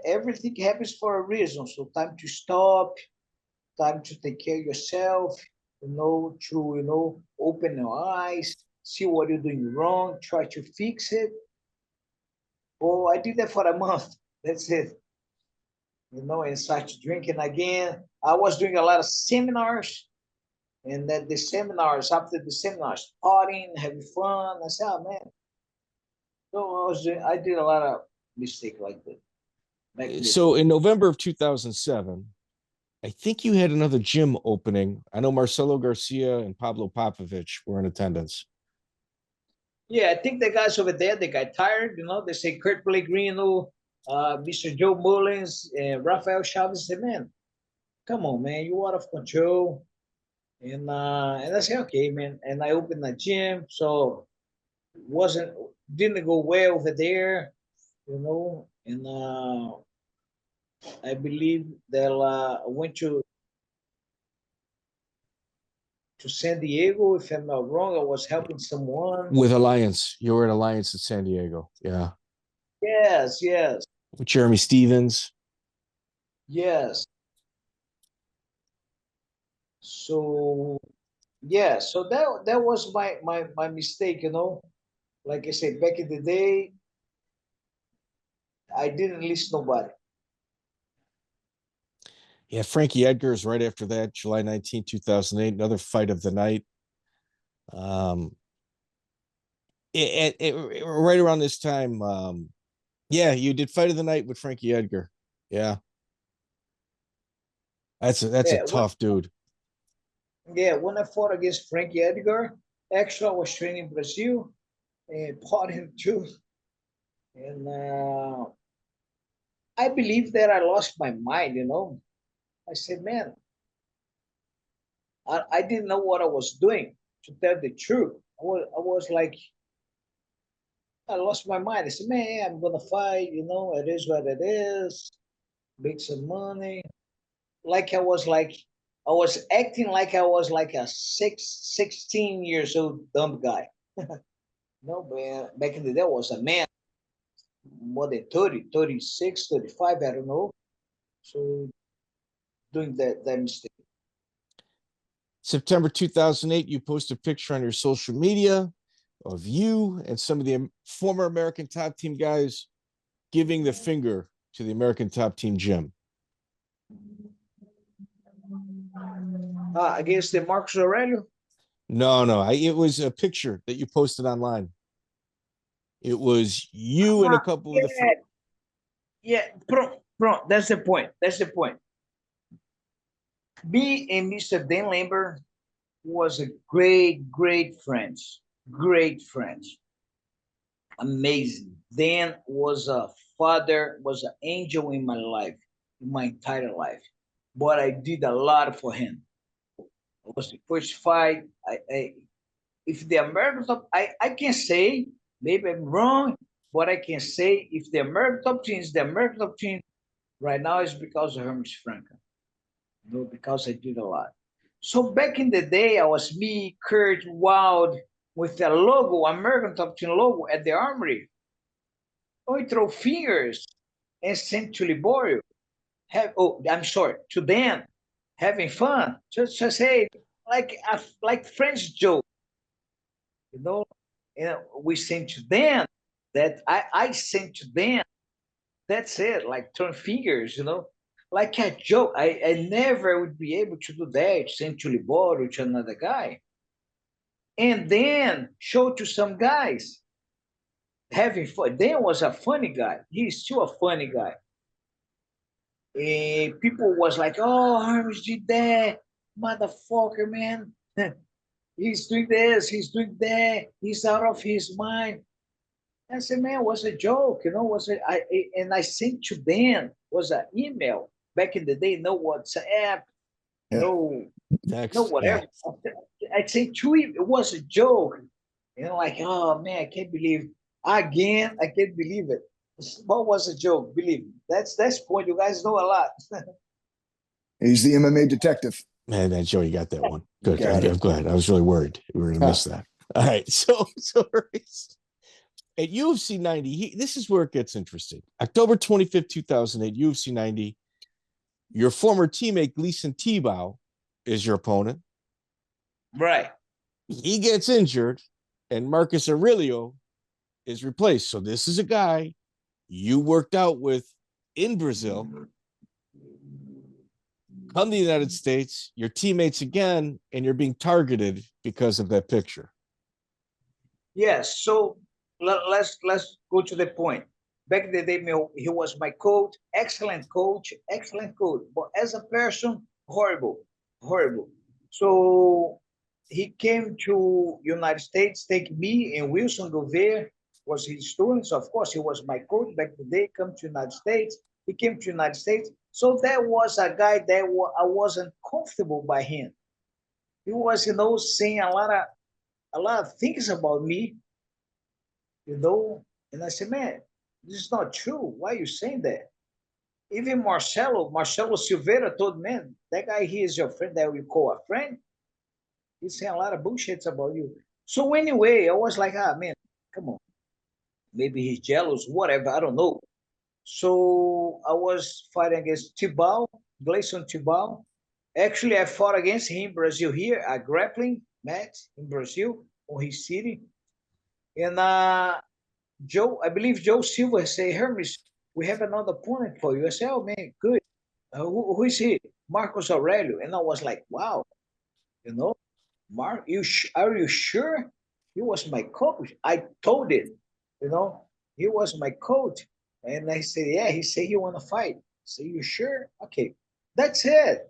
everything happens for a reason. So time to stop, time to take care of yourself, to open your eyes, see what you're doing wrong, try to fix it. Oh, I did that for a month. That's it. And started drinking again. I was doing a lot of seminars, and then the seminars, after the seminars, partying, having fun. I said, oh man. So I did a lot of mistake like that. So in November of 2007, I think you had another gym opening. I know Marcelo Garcia and Pablo Popovich were in attendance. Yeah, I think the guys over there, they got tired. They say Kurt Pellegrino, Mr. Joe Mullins, and Rafael Chavez said, man, come on, man, you out of control. And I said, okay, man. And I opened a gym, so didn't go well over there, And I believe that I went to San Diego. If I'm not wrong, I was helping someone. With Alliance. You were at Alliance in San Diego. Yeah. Yes. With Jeremy Stevens. Yes. So yeah, so that was my mistake, Like I said, back in the day, I didn't listen to nobody. Yeah, Frankie Edgar is right after that, July 19, 2008, another fight of the night. Right around this time, yeah, you did fight of the night with Frankie Edgar. Yeah. That's a tough dude. Yeah, when I fought against Frankie Edgar, actually I was training in Brazil and fought him too. And I believe that I lost my mind, I said, man, I didn't know what I was doing, to tell the truth. I was like, I lost my mind. I said, man, I'm gonna fight, it is what it is, make some money. I was acting like I was like a 16 years old dumb guy. No, man, back in the day, I was a man, more than 30, 36, 35, I don't know. So doing that mistake. September 2008, you post a picture on your social media of you and some of the former American Top Team guys giving the finger to the American Top Team gym. Against the Marcus Aurelio? No. It was a picture that you posted online. It was you and a couple of the. Yeah, pronto. That's the point. Me and Mr. Dan Lambert was a great friends. Great friends. Amazing. Dan was a father was an angel in my life, in my entire life. But I did a lot for him. It was the first fight. If the American top, I can say, maybe I'm wrong, but I can say if the American top team is the American top team right now, is because of Hermes Franca. Because I did a lot. So back in the day, I was me, Kurt, Wild, with the logo, American Top Team logo at the Armory. We throw fingers and send to Liborio. I'm sorry, to Dan, having fun. Just say, like French joke, you know. We sent to Dan that I sent to Dan. That's it, like turn fingers, like a joke. I never would be able to do that, send to Liborio, to another guy. And then show to some guys having fun. Dan was a funny guy. He's still a funny guy. And people was like, oh, Hermes did that. Motherfucker, man. He's doing this, he's doing that. He's out of his mind. I said, man, it was a joke, and I sent to Dan, was an email. Back in the day, no WhatsApp, no whatever. Yeah. I sent to him, it was a joke. Like, oh man, I can't believe again, I can't believe it. What was a joke? Believe me. That's point. You guys know a lot. He's the MMA detective. Man, Joe, you got that one. Good. I'm glad. I was really worried we were going to miss that. All right. So at UFC 90, this is where it gets interesting. October 25th, 2008, UFC 90. Your former teammate, Gleason Tebow, is your opponent. Right. He gets injured, and Marcus Aurilio is replaced. So this is a guy you worked out with in Brazil. Come to the United States, your teammates again, and you're being targeted because of that picture. Yes. So let's go to the point. Back in the day, he was my coach, excellent coach. But as a person, horrible. So he came to United States, take me and Wilson Gouveia, was his students. Of course, he was my coach back in the day, come to United States. He came to United States. So that was a guy that I wasn't comfortable by him. He was, saying a lot of things about me, and I said, man, this is not true. Why are you saying that? Even Marcelo Silveira told me, man, that guy here is your friend that we call a friend. He's saying a lot of bullshits about you. So anyway, I was like, man, come on. Maybe he's jealous, whatever, I don't know. So I was fighting against Gleason Tebow. Actually, I fought against him in Brazil here, a grappling match in Brazil, on his city. And I believe Joe Silva say, Hermes, we have another opponent for you. I said, oh man, good. Who is he? Marcos Aurelio. And I was like, wow, Mark, are you sure? He was my coach. I told it, he was my coach. And I said, yeah, he said he want to fight. I said, you sure? Okay, that's it.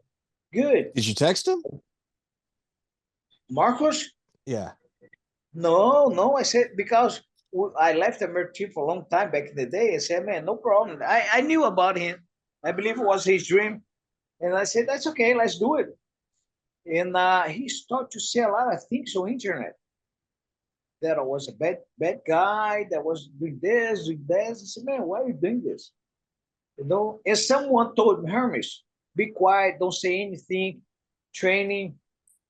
Good. Did you text him? Marcos? Yeah. No. I said, because I left the American team for a long time back in the day. I said, man, no problem. I knew about him. I believe it was his dream. And I said, that's okay, let's do it. And he started to say a lot of things on internet. That I was a bad guy, that was doing this, doing that. I said, man, why are you doing this? And someone told me, Hermes, be quiet, don't say anything, training,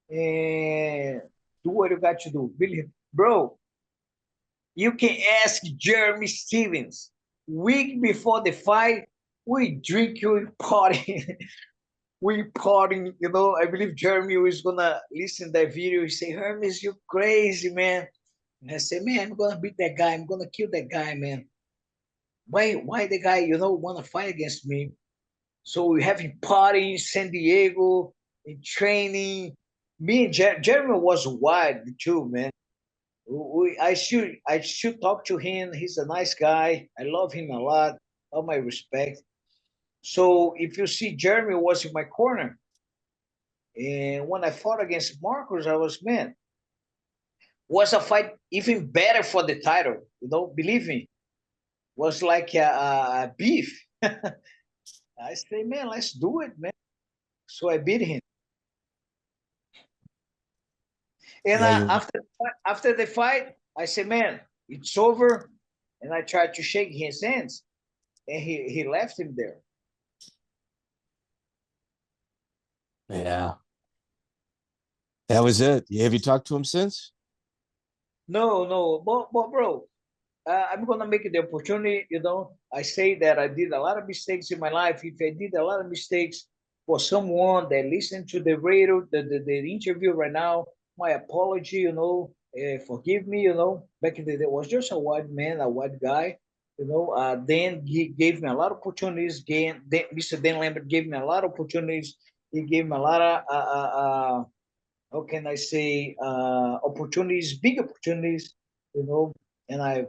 and do what you got to do. Bro, you can ask Jeremy Stevens. Week before the fight, we drink, we party. We partying, I believe Jeremy was going to listen to that video. He say, Hermes, you crazy, man. And I say, man, I'm going to beat that guy. I'm going to kill that guy, man. Why the guy, want to fight against me? So we having party in San Diego, in training. Me and Jeremy was wild too, man. I should talk to him. He's a nice guy. I love him a lot. All my respect. So if you see, Jeremy was in my corner. And when I fought against Marcos, I was, man, was a fight even better for the title. Believe me. Was like a beef. I say, man, let's do it, man. So I beat him. And Yeah, you. after the fight, I say, man, it's over. And I tried to shake his hands, and he left him there. Yeah, that was it. Have you talked to him since? No, but bro, I'm gonna make it the opportunity. I say that I did a lot of mistakes in my life. If I did a lot of mistakes for someone that listened to the radio, the interview right now, my apology. Forgive me. Back in the day, I was just a white man, a white guy. Then he gave me a lot of opportunities. Mr. Dan Lambert gave me a lot of opportunities. He gave me a lot of how can I say opportunities, big opportunities, and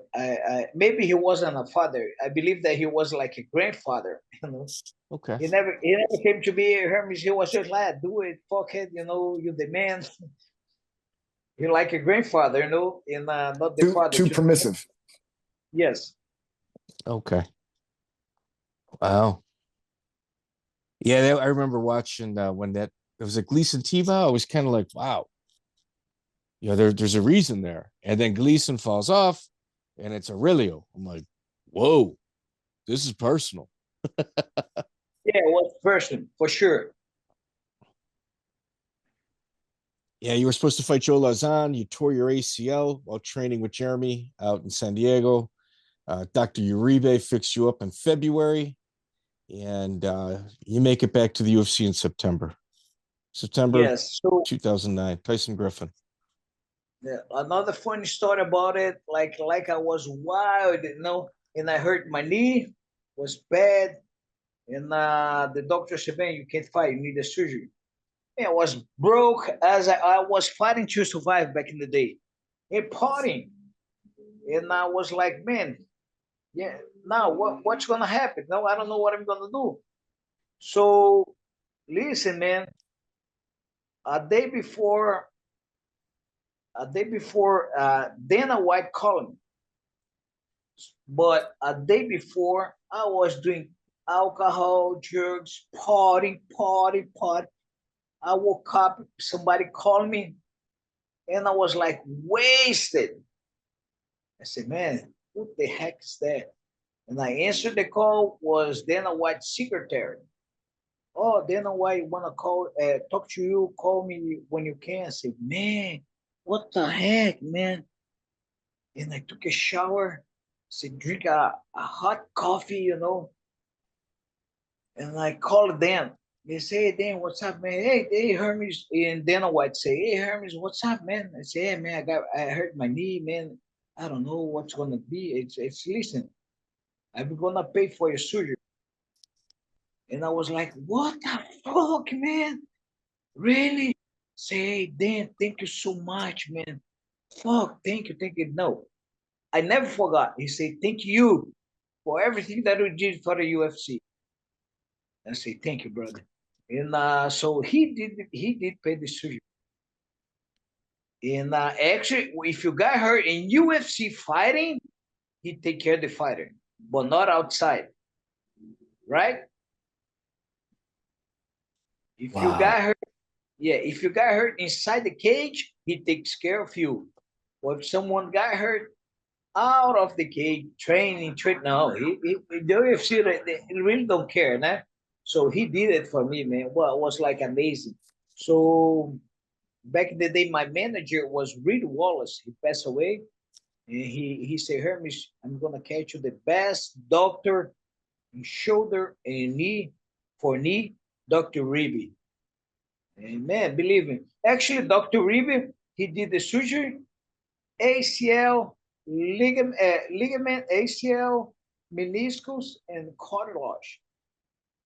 maybe he wasn't a father. I believe that he was like a grandfather. Okay. He never came to be Hermes. He was just like, do it, fuck it, you're the man. He like a grandfather, and not the father. Too permissive. Yes. Okay. Wow. Yeah, I remember watching when it was a Gleason Tebow. I was kind of like, wow. There's a reason there. And then Gleason falls off, and it's Aurilio. I'm like, whoa, this is personal. Yeah, it was person for sure. Yeah, you were supposed to fight Joe Lazan. You tore your ACL while training with Jeremy out in San Diego. Dr. Uribe fixed you up in February, and you make it back to the UFC in September. Yes. So 2009, Tyson Griffin. yeah, another funny story about it, like I was wild, and I hurt my knee, was bad, and the doctor said, "Man, you can't fight. You need a surgery." Man, I was broke as I was fighting to survive back in the day, and partying, and I was like, "Man, yeah, now what's gonna happen? No, I don't know what I'm gonna do." So listen, man, a day before, Dana White called me. But a day before, I was doing alcohol, drugs, party. I woke up, somebody called me, and I was like wasted. I said, man, what the heck is that? And I answered the call, was Dana White's secretary. Oh, Dana White want to talk to you, call me when you can. I said, man, what the heck, man? And I took a shower, said, drink a hot coffee, and I called them. They say, hey, Dan, what's up, man? Hey, Hermes. And then I would say, hey, Hermes, what's up, man? I say, hey, man, I hurt my knee, man. I don't know what's gonna be. It's listen, I'm gonna pay for your surgery. And I was like, what the fuck, man? Really? Say, hey, Dan, thank you so much, man. Fuck, thank you. No, I never forgot. He said, thank you for everything that we did for the UFC. I say, thank you, brother. And so he did pay the surgery. And actually, if you got hurt in UFC fighting, he take care of the fighter, but not outside, right? If you got hurt, yeah, if you got hurt inside the cage, he takes care of you. Or if someone got hurt out of the cage, training, no, the UFC, they really don't care, nah? So he did it for me, man. Well, it was like amazing. So back in the day, my manager was Reed Wallace. He passed away. And he said, Hermes, I'm going to catch you the best doctor in shoulder and knee, Dr. Ribby. And man, believe me. Actually, Dr. Ribby, he did the surgery, ACL, ligament, ACL, meniscus, and cartilage.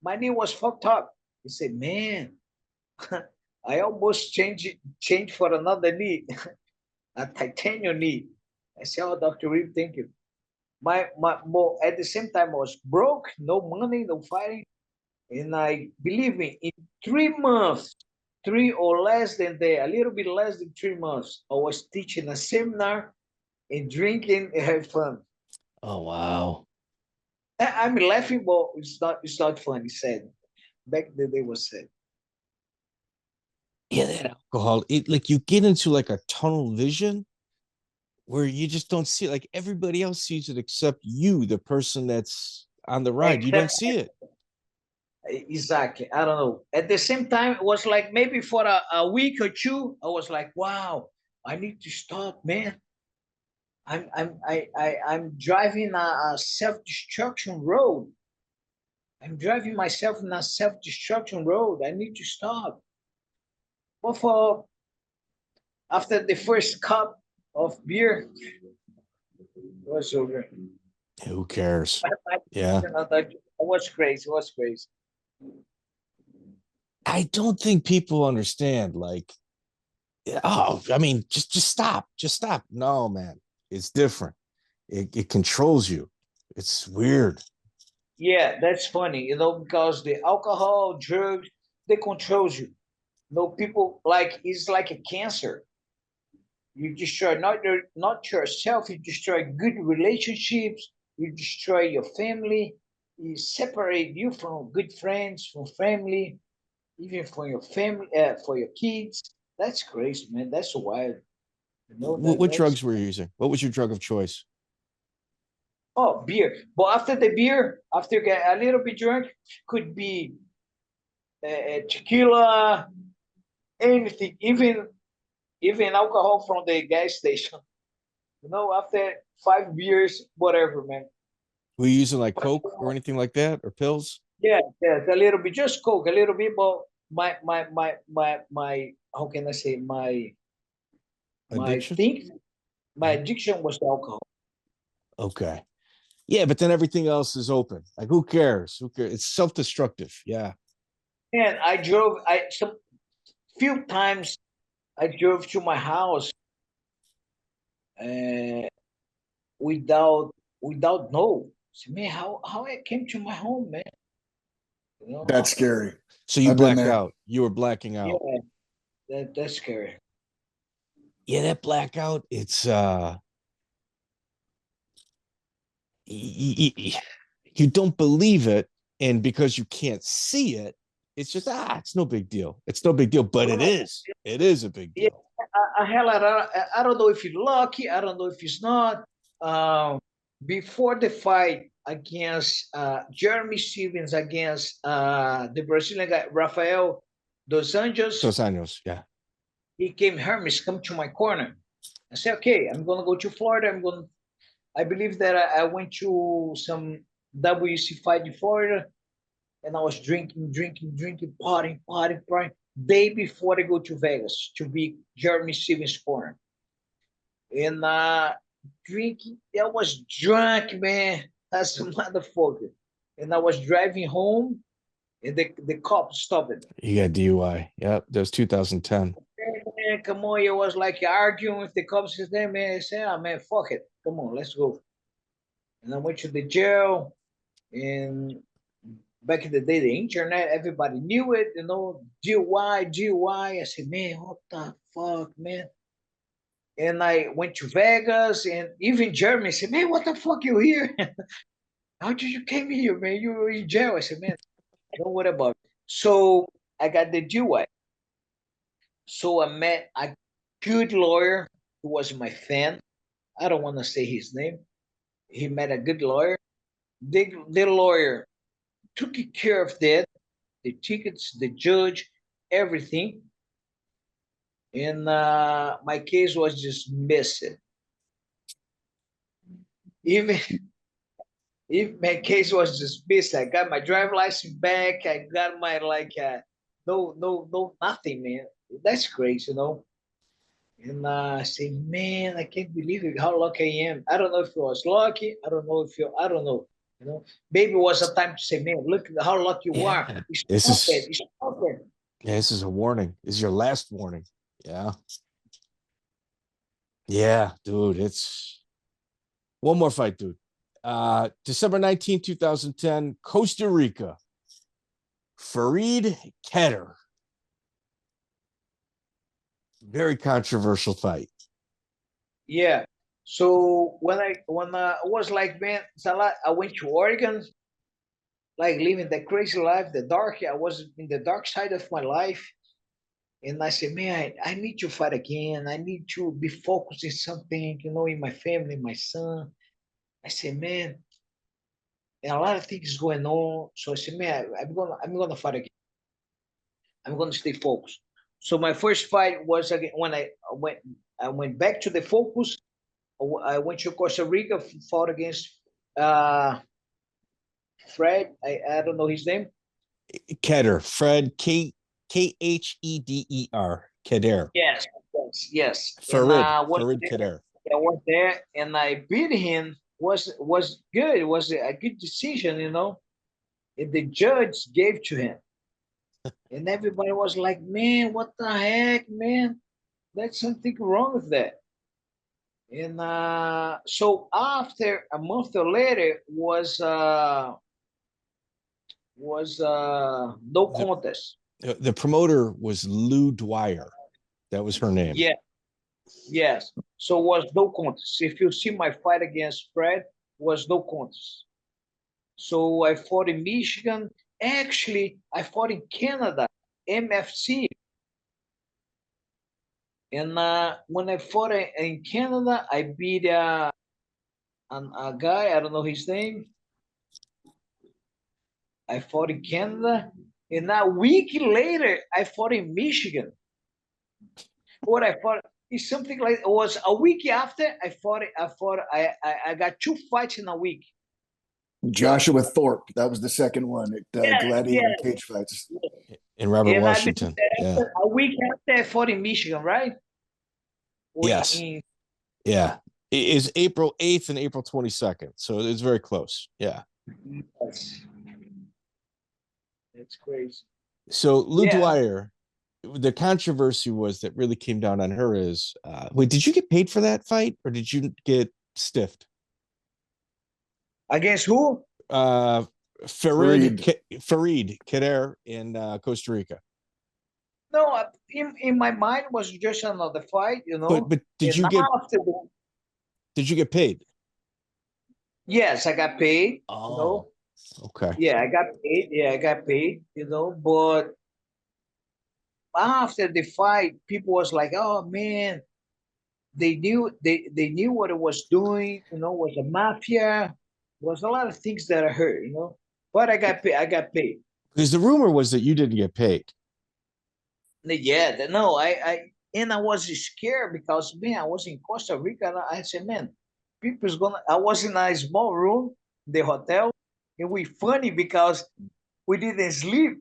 My knee was fucked up. He said, man, I almost changed for another knee, a titanium knee. I said, oh, Dr. Reeve, thank you. Well, at the same time, I was broke, no money, no fighting. And I believe me, in 3 months, three or less than that, a little bit less than 3 months, I was teaching a seminar and drinking and have fun. Oh, wow. I'm laughing, but it's not funny. Sad. Back then they was sad. Yeah, that alcohol, it like you get into like a tunnel vision where you just don't see it. Like everybody else sees it except you, the person that's on the ride. You don't see it. Exactly. I don't know. At the same time, it was like maybe for a week or two, I was like, wow, I need to stop, man. I'm driving a self-destruction road. I'm driving myself in a self-destruction road. I need to stop. But for after the first cup of beer, it was over. Who cares? Yeah. It was crazy. It was crazy. I don't think people understand. Like, oh, I mean, just stop. Just stop. No, man. It's different. It controls you. It's weird. Yeah, that's funny, because the alcohol, drugs, they controls you. People like it's like a cancer. You destroy not yourself, you destroy good relationships, you destroy your family, you separate you from good friends, from family, even for your family, for your kids. That's crazy, man. That's wild. What That's drugs were you using? What was your drug of choice? oh beer. But after the beer, after you get a little bit drunk, could be tequila, anything, even alcohol from the gas station. After 5 beers, whatever, man. Were you using like Coke or anything like that or pills? Yeah, yeah, a little bit, just Coke, a little bit, but my how can I say my Addiction? thing, my Yeah. addiction was alcohol. Okay. Yeah, but then everything else is open. Like, who cares? Who cares? It's self-destructive. Yeah. And I drove. I some few times I drove to my house uh, without no. So, man, how I came to my home, man? That's scary. So you I've been blacked there. out. You were blacking out. Yeah, that's scary. Yeah, that blackout, it's you don't believe it, and because you can't see it, it's just it's no big deal. It's no big deal, but it is. It is a big Yeah, deal. hell, I don't know if he's lucky. I don't know if he's not. Before the fight against Jeremy Stevens against the Brazilian guy Rafael dos Anjos, Dos años, yeah. he came. Hermes, come to my corner. I said, okay, I'm gonna go to Florida. I believe that I went to some WC fight in Florida, and I was drinking, partying. Day before I go to Vegas to be Jeremy Stevens' corner. And drinking, I was drunk, man. That's a motherfucker. And I was driving home, and the cop stopped it. You got DUI. Yep, that was 2010. Hey, man, come on. I was like arguing with the cops. Says, hey, man. I said, oh, man, fuck it. Come on, let's go. And I went to the jail. And back in the day, the internet, everybody knew it, DUI. I said, man, what the fuck, man? And I went to Vegas, and even Jeremy said, man, what the fuck you here? How did you came here, man? You were in jail. I said, man, don't worry about it. So I got the DUI. So I met a good lawyer who was my fan. I don't want to say his name. He met a good lawyer. The lawyer took care of that, the tickets, the judge, everything. And my case was just missing. Even if my case was just missing, I got my driver license back. I got my no nothing, man. That's crazy. And I say, man, I can't believe it, how lucky I am. I don't know if it was lucky. I don't know I don't know. Maybe it was a time to say, man, look how lucky you are. Yeah. Stop it. Stop it. Yeah, this is a warning. This is your last warning. Yeah. Yeah, dude. It's one more fight, dude. December 19, 2010, Costa Rica. Ferrid Kheder. Very controversial fight. Yeah. So when I was like, man, it's a lot. I went to Oregon, like living the crazy life, the dark. I was in the dark side of my life, and I said, man, I need to fight again. I need to be focused in something, in my family, my son. I said, man, and a lot of things going on. So I said, man, I'm gonna fight again. I'm gonna stay focused. So my first fight was again when I went back to the focus. I went to Costa Rica, fought against uh, Fred. I don't know his name. Kheder, Fred, Kheder, Kheder, Yes. And Ferrid Kheder. I was there and I beat him. Was good. It was a good decision, And the judge gave to him, and everybody was like, "Man, what the heck, man? There's something wrong with that." And so after a month later was no The, contest. the promoter was Lou Dwyer. That was her name. Yeah, yes. So was no contest. If you see my fight against Fred, was no contest. So I fought in Michigan. Actually, I fought in Canada, MFC. And when I fought in Canada, I beat a guy, I don't know his name. I fought in Canada. And a week later, I fought in Michigan. What I fought is something like it was a week after I got 2 fights in a week. Joshua Thorpe. That was the second one at Gladiator yeah. Cage Fights. In Robert And Washington. Yeah. a week after I fought in Michigan, right? Or Yes. Yeah. It is April 8th and April 22nd. So it's very close. Yeah. Yes. It's crazy. So Lou Dwyer, the controversy was that really came down on her is, wait, did you get paid for that fight or did you get stiffed? Against who? Ferrid Kheder in Costa Rica. No, in my mind was just another fight, But did you get paid? Yes, I got paid. Oh, okay. Yeah, I got paid. Yeah, I got paid. But after the fight, people was like, "Oh man, they knew what it was doing. Was a mafia. Was a lot of things that I heard. But I got paid. I got paid. Because the rumor was that you didn't get paid. Yeah, no, I was scared because man, I was in Costa Rica. And I said, man, people's gonna. I was in a small room, the hotel, and we funny because we didn't sleep.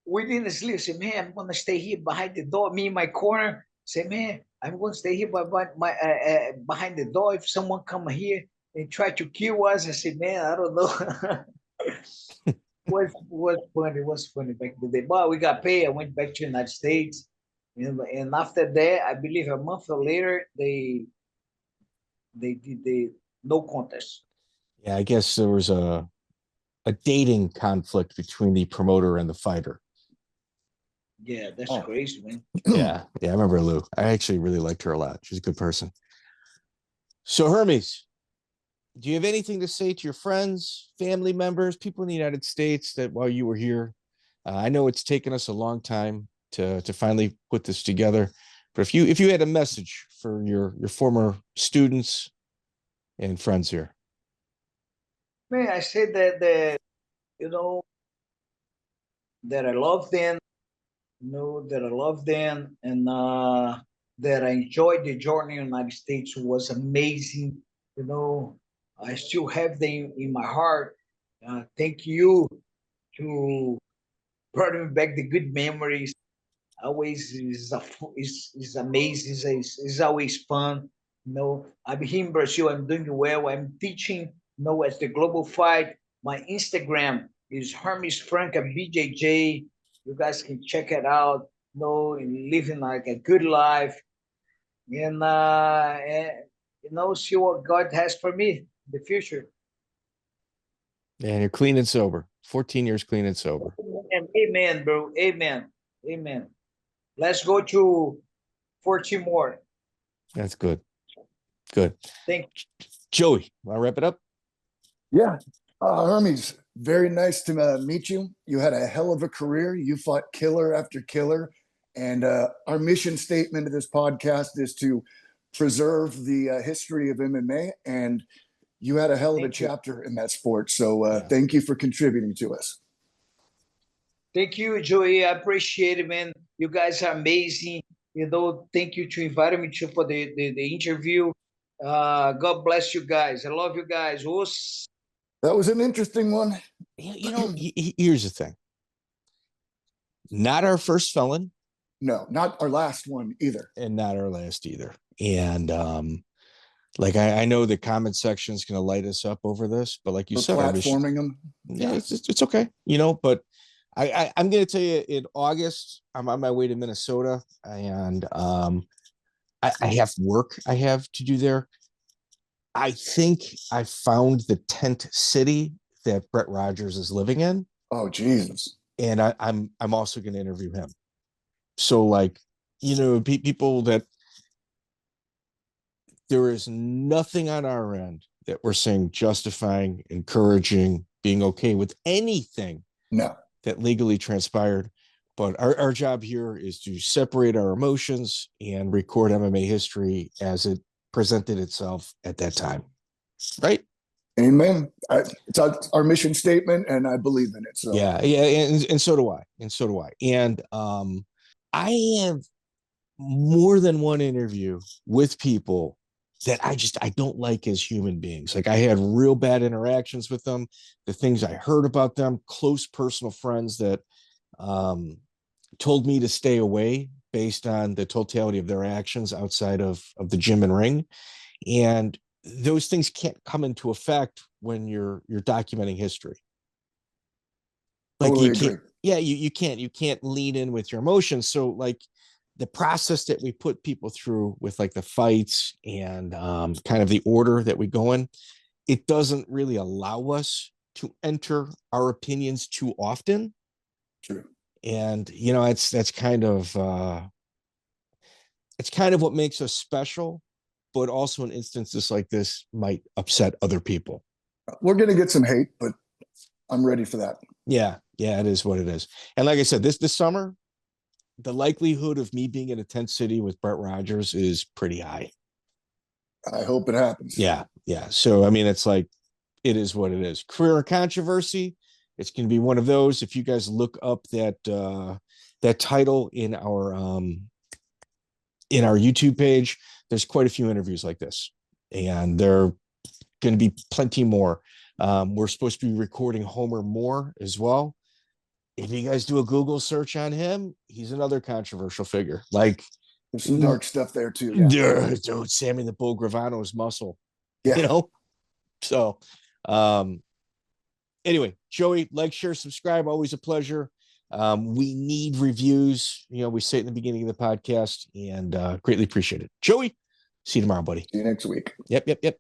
We didn't sleep. Say, man, I'm gonna stay here behind the door. Me in my corner. Say, man, I'm gonna stay here behind the door. If someone come here and try to kill us, I said, man, I don't know. was funny. It was funny back in the day. But we got paid. I went back to the United States, and after that, I believe a month later, they did the no contest. Yeah, I guess there was a dating conflict between the promoter and the fighter. Yeah, that's crazy, man. Yeah, I remember Lou. I actually really liked her a lot. She's a good person. So Hermes, do you have anything to say to your friends, family members, people in the United States that while you were here? I know it's taken us a long time to finally put this together, but if you had a message for your former students and friends here. Man, I said that that I love them, that I love them, and that I enjoyed the journey in the United States. It was amazing. I still have them in my heart. Thank you to bring back the good memories. Always is amazing. It's always fun. I'm here in Brazil. I'm doing well. I'm teaching. As the global fight. My Instagram is Hermes Franca BJJ. You guys can check it out. And living like a good life, and see what God has for me in the future. And you're clean and sober. 14 years clean and sober. Amen, bro. Amen. Let's go to 14 more. That's good. Good. Thank Joey, want to wrap it up? Yeah. Hermes, very nice to meet you. You had a hell of a career. You fought killer after killer. And our mission statement of this podcast is to preserve the history of MMA. And you had a hell of a chapter in that sport. So thank you for contributing to us. Thank you, Joey. I appreciate it, man. You guys are amazing. Thank you to invite me for the interview. God bless you guys. I love you guys. That was an interesting one. Here's the thing. Not our first felon. No, not our last one either. And not our last either. And I know the comment section is going to light us up over this, but like you said, platforming them. Yeah, it's okay, but I'm going to tell you, in August, I'm on my way to Minnesota, and I have work I have to do there. I think I found the tent city that Brett Rogers is living in. Oh, Jesus. And I'm also going to interview him. So people that there is nothing on our end that we're saying justifying, encouraging, being okay with anything that legally transpired. But our job here is to separate our emotions and record MMA history as it presented itself at that time. Right? Amen. It's our mission statement, and I believe in it. So yeah, and so do I. And I have more than one interview with people that I don't like as human beings. Like, I had real bad interactions with them. The things I heard about them, close personal friends that told me to stay away based on the totality of their actions outside of the gym and ring. And those things can't come into effect when you're documenting history. Like, totally you can't, agree. yeah, you can't lean in with your emotions. So like the process that we put people through with like the fights and kind of the order that we go in, it doesn't really allow us to enter our opinions too often. True. And that's kind of it's kind of what makes us special, but also in instances like this might upset other people. We're going to get some hate, but I'm ready for that. Yeah, it is what it is. And like I said, this summer, the likelihood of me being in a tent city with Brett Rogers is pretty high. I hope it happens. Yeah. So, I mean, it's like, it is what it is. Career controversy. It's going to be one of those. If you guys look up that title in our YouTube page, there's quite a few interviews like this, and there are going to be plenty more. We're supposed to be recording Homer Moore as well. If you guys do a Google search on him, he's another controversial figure. Like, there's some dark stuff there too. Yeah. Dude, Sammy the Bull Gravano's muscle. Yeah. So, anyway, Joey, like, share, subscribe. Always a pleasure. We need reviews. We say it in the beginning of the podcast, and greatly appreciate it. Joey, see you tomorrow, buddy. See you next week. Yep.